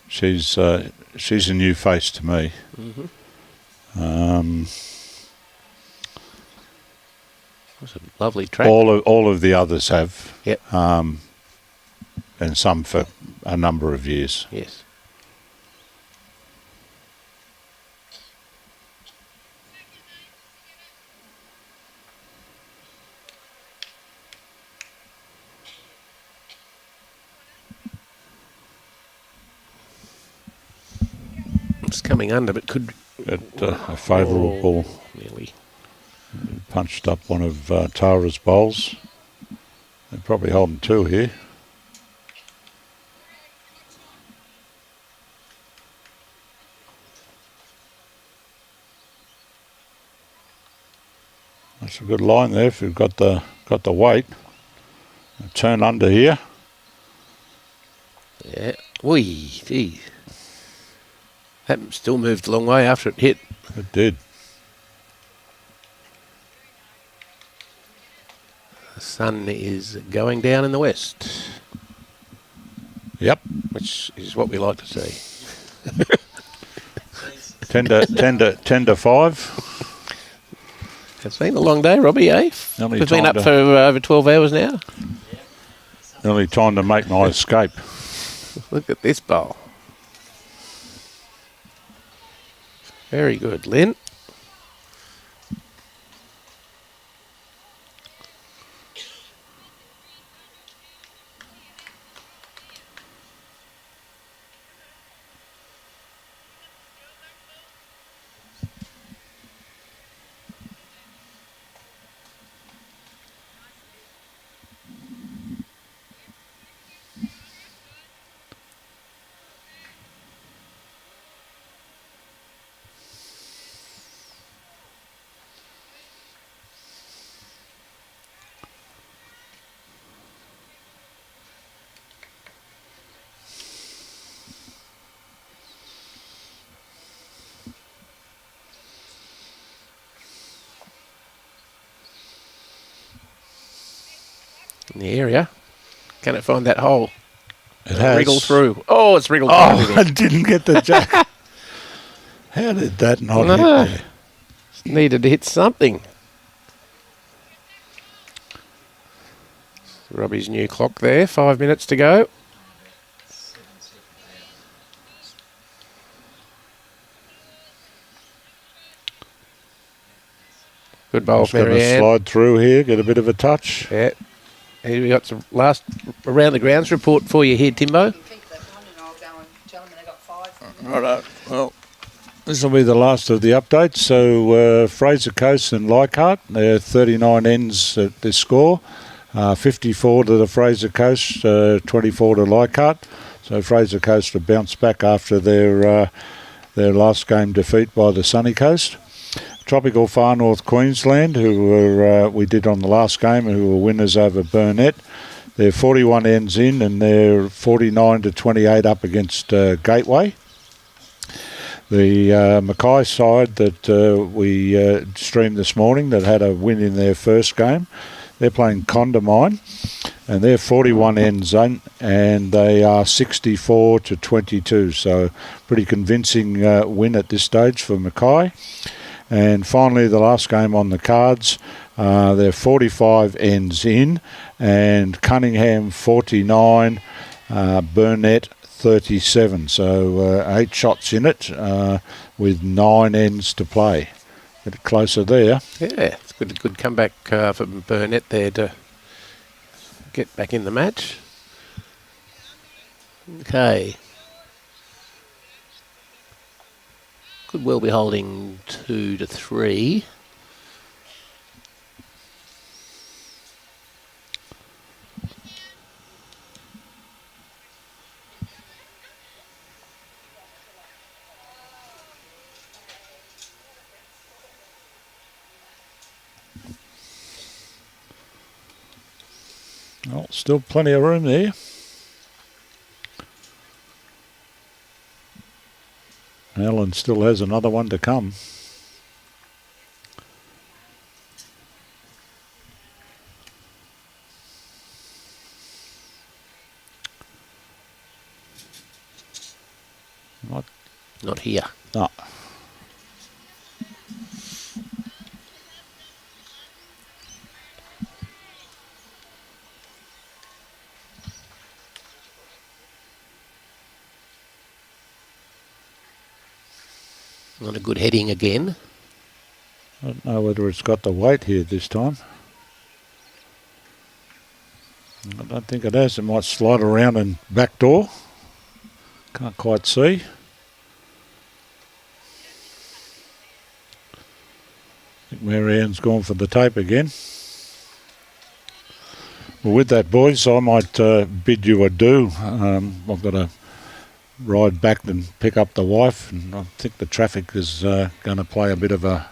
she's a new face to me. Mm-hmm. It's a lovely track. All of the others have. Yep. And some for a number of years. Yes. It's coming under, but could... A favourable ball. Nearly. Punched up one of Tara's bowls. They're probably holding two here. That's a good line there if you've got the weight. Turn under here. Yeah. Wee, gee. That still moved a long way after it hit. It did. The sun is going down in the west. Yep. Which is what we like to see. 10 to 5. It's been a long day, Robbie, eh? Only We've been time up for over 12 hours now. Only time to make my escape. Look at this bowl. Very good, Lynn. In the area. Can it find that hole? It has. Wriggle through. Oh, it's wriggled Oh, through. I didn't get the jack. How did that not hit there? Needed to hit something. Robbie's new clock there. 5 minutes to go. Good bowl, Just going to Marianne. slide through here, get a bit of a touch. Yeah. Here we got some last around the grounds report for you here, Timbo. Keep that one and I'll go and tell them they got 5. Righto. Well, this will be the last of the updates. So Fraser Coast and Leichhardt, they're 39 ends at this score. 54 to the Fraser Coast, 24 to Leichhardt. So Fraser Coast have bounced back after their last game defeat by the Sunny Coast. Tropical Far North Queensland, who were we did on the last game, who were winners over Burnett. They're 41 ends in, and they're 49 to 28 up against Gateway. The Mackay side that we streamed this morning that had a win in their first game, they're playing Condamine, and they're 41 ends in, and they are 64 to 22. So pretty convincing win at this stage for Mackay. And finally, the last game on the cards, they're 45 ends in, and Cunningham 49, Burnett 37. So 8 shots in it with 9 ends to play. Bit closer there. Yeah, it's good comeback for Burnett there to get back in the match. Okay. Could well be holding 2-3. Well, still plenty of room there. Alan still has another one to come. Not here. No. Not a good heading again. I don't know whether it's got the weight here this time. I don't think it has. It might slide around and back door. Can't quite see. I think Marianne's gone for the tape again. Well, with that, boys, I might bid you adieu. I've got to ride back and pick up the wife, and I think the traffic is going to play a bit of a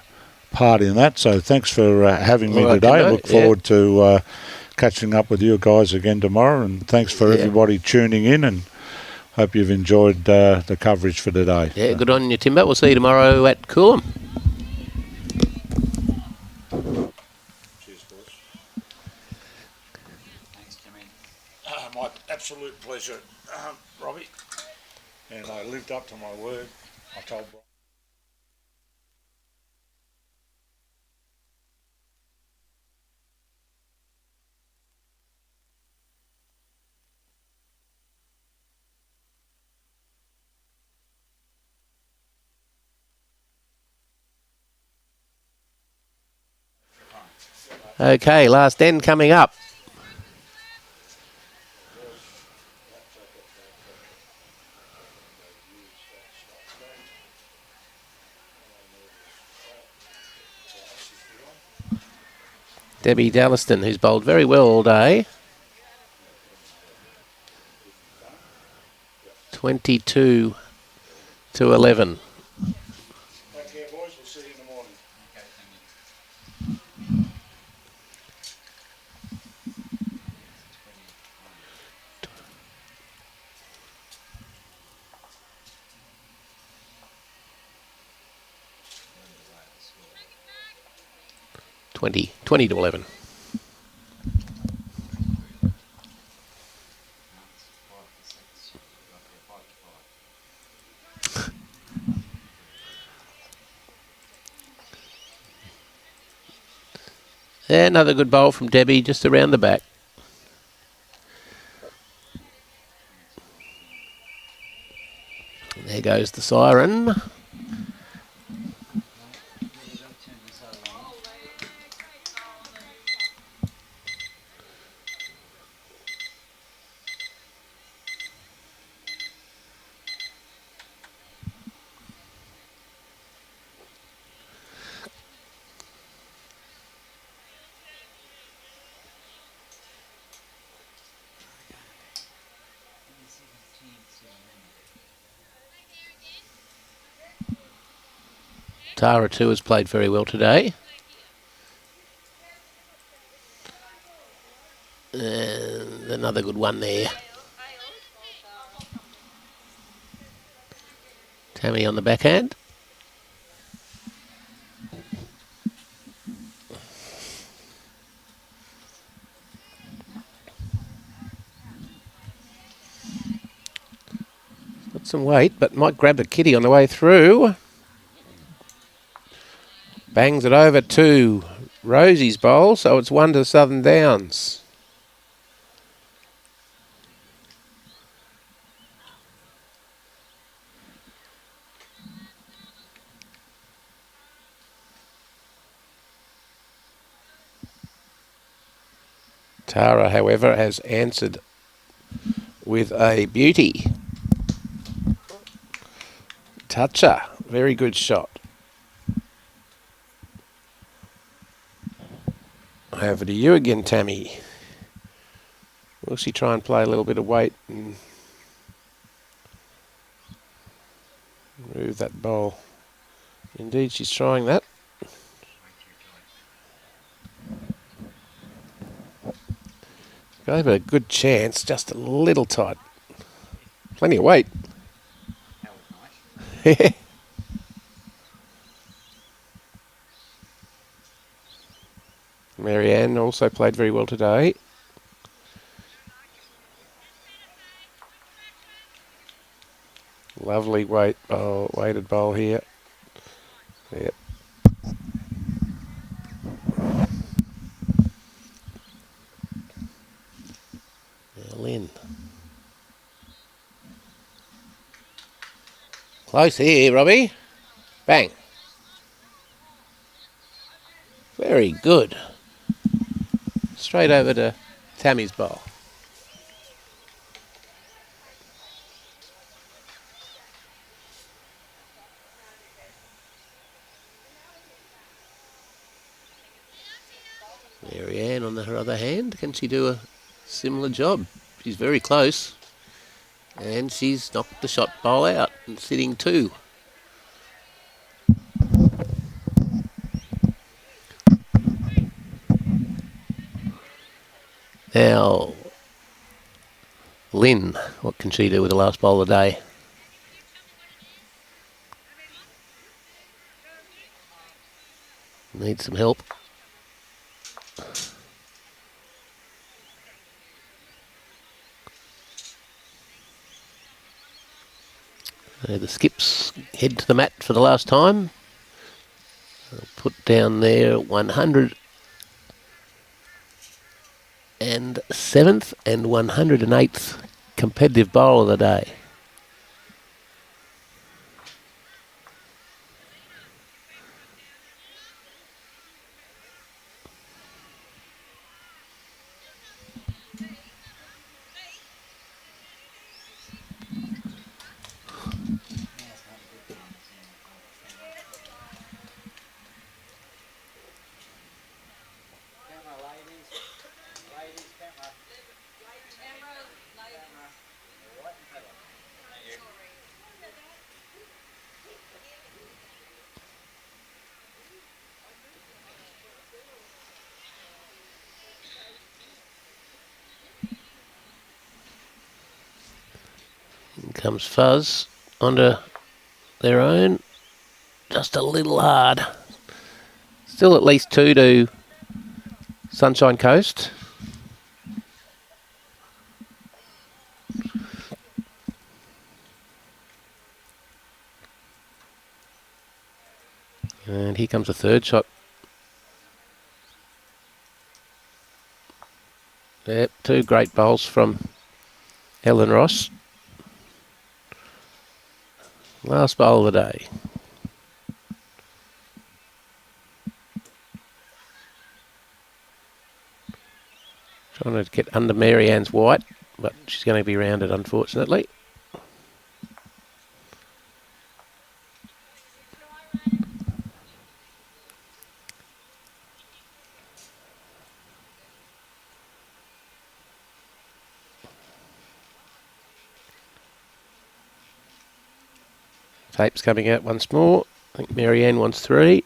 part in that. So thanks for having me today. Look forward to catching up with you guys again tomorrow, and thanks for everybody tuning in, and hope you've enjoyed the coverage for today. Yeah, good on you, Timber. We'll see you tomorrow at Coolum. Cheers, boys. Thanks, Jimmy. My absolute pleasure, Robbie. And I lived up to my word. I told Brian. Okay, last end coming up. Debbie Dalliston, who's bowled very well all day. 22-11. Take care, boys. We'll see you in the morning. Okay, thank you. 20-11. Another good bowl from Debbie, just around the back. There goes the siren. Tara too has played very well today. And another good one there. Tammy on the backhand. Got some weight, but might grab the kitty on the way through. Bangs it over to Rosie's bowl, so it's 1 to Southern Downs. Tara, however, has answered with a beauty. Toucher. Very good shot. Over to you again, Tammy. Will she try and play a little bit of weight and move that ball? Indeed, she's trying that. Gave her a good chance, just a little tight. Plenty of weight. That was nice. Marianne also played very well today. Lovely weighted bowl here. Yep. Now Lynn. Close here, Robbie. Bang. Very good. Straight over to Tammy's bowl. Marianne, on her other hand, can she do a similar job? She's very close. And she's knocked the shot bowl out and sitting 2. Now, Lynn, what can she do with the last bowl of the day? Needs some help. The skips head to the mat for the last time. I'll put down there 107th and 108th competitive bowl of the day. In comes Fuzz onto their own. Just a little hard. Still at least 2 to Sunshine Coast. And here comes a third shot. Yep, 2 great bowls from Ellen Ross. Last bowl of the day. Trying to get under Marianne's white, but she's going to be rounded, unfortunately. Tape's coming out once more. I think Marianne wants 3.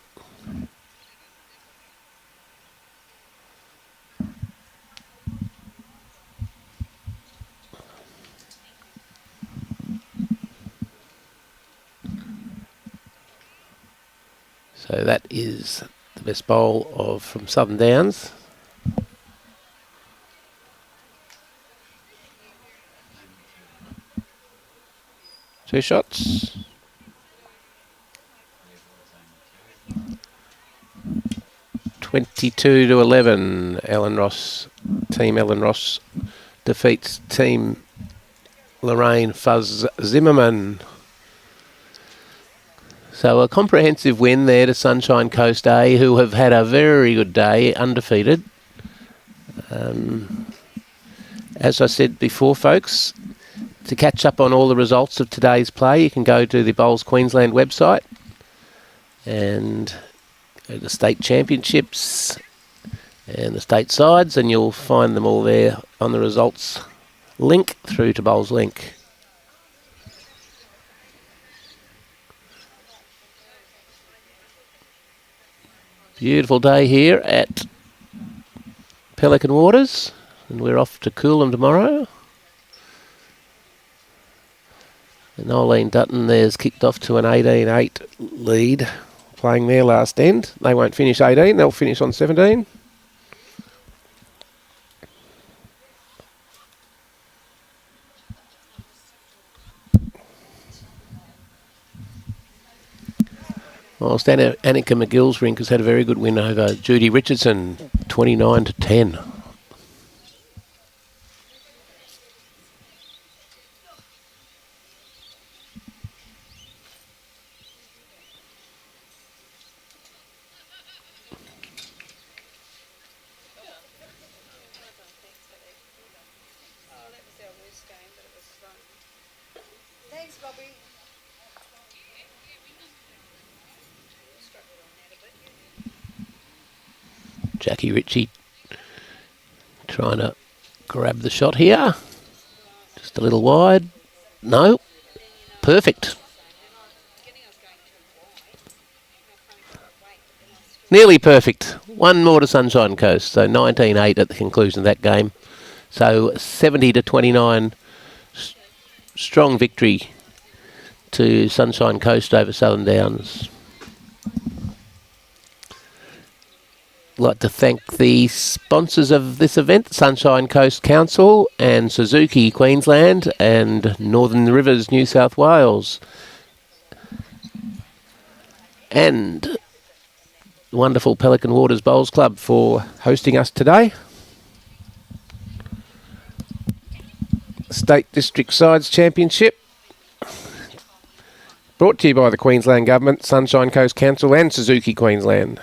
So that is the best bowl from Southern Downs. Two shots. (22 to 11). Team Ellen Ross defeats Team Lorain Fuzz Zimmerman. So a comprehensive win there to Sunshine Coast A, who have had a very good day, undefeated. As I said before, folks, to catch up on all the results of today's play, you can go to the Bowls Queensland website and go to state championships and the state sides, and you'll find them all there on the results link through to Bowls Link. Beautiful day here at Pelican Waters, and we're off to Coolum tomorrow. And Noeline Dutton there's kicked off to an 18-8 lead, playing their last end. They won't finish 18, they'll finish on 17. Whilst Annika McGill's rink has had a very good win over Judy Richardson, 29-10. Thanks, Bobby. Jackie Ritchie trying to grab the shot here. Just a little wide. No. Perfect. Nearly perfect. One more to Sunshine Coast. So 19-8 at the conclusion of that game. So 70-29. Strong victory to Sunshine Coast over Southern Downs. I'd like to thank the sponsors of this event, Sunshine Coast Council and Suzuki Queensland and Northern Rivers New South Wales. And the wonderful Pelican Waters Bowls Club for hosting us today. State District Sides Championship. Brought to you by the Queensland Government, Sunshine Coast Council and Suzuki Queensland.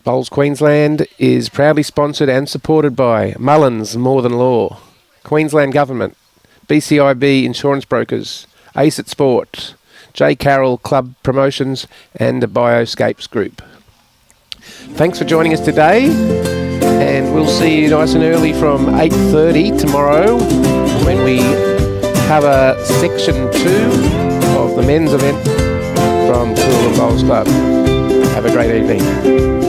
Bowls Queensland is proudly sponsored and supported by Mullins More Than Law, Queensland Government, BCIB Insurance Brokers, Ace at Sport, J. Carroll Club Promotions and the Bioscapes Group. Thanks for joining us today, and we'll see you nice and early from 8:30 tomorrow when we cover Section 2 of the men's event from Coolum Bowls Club. Have a great evening.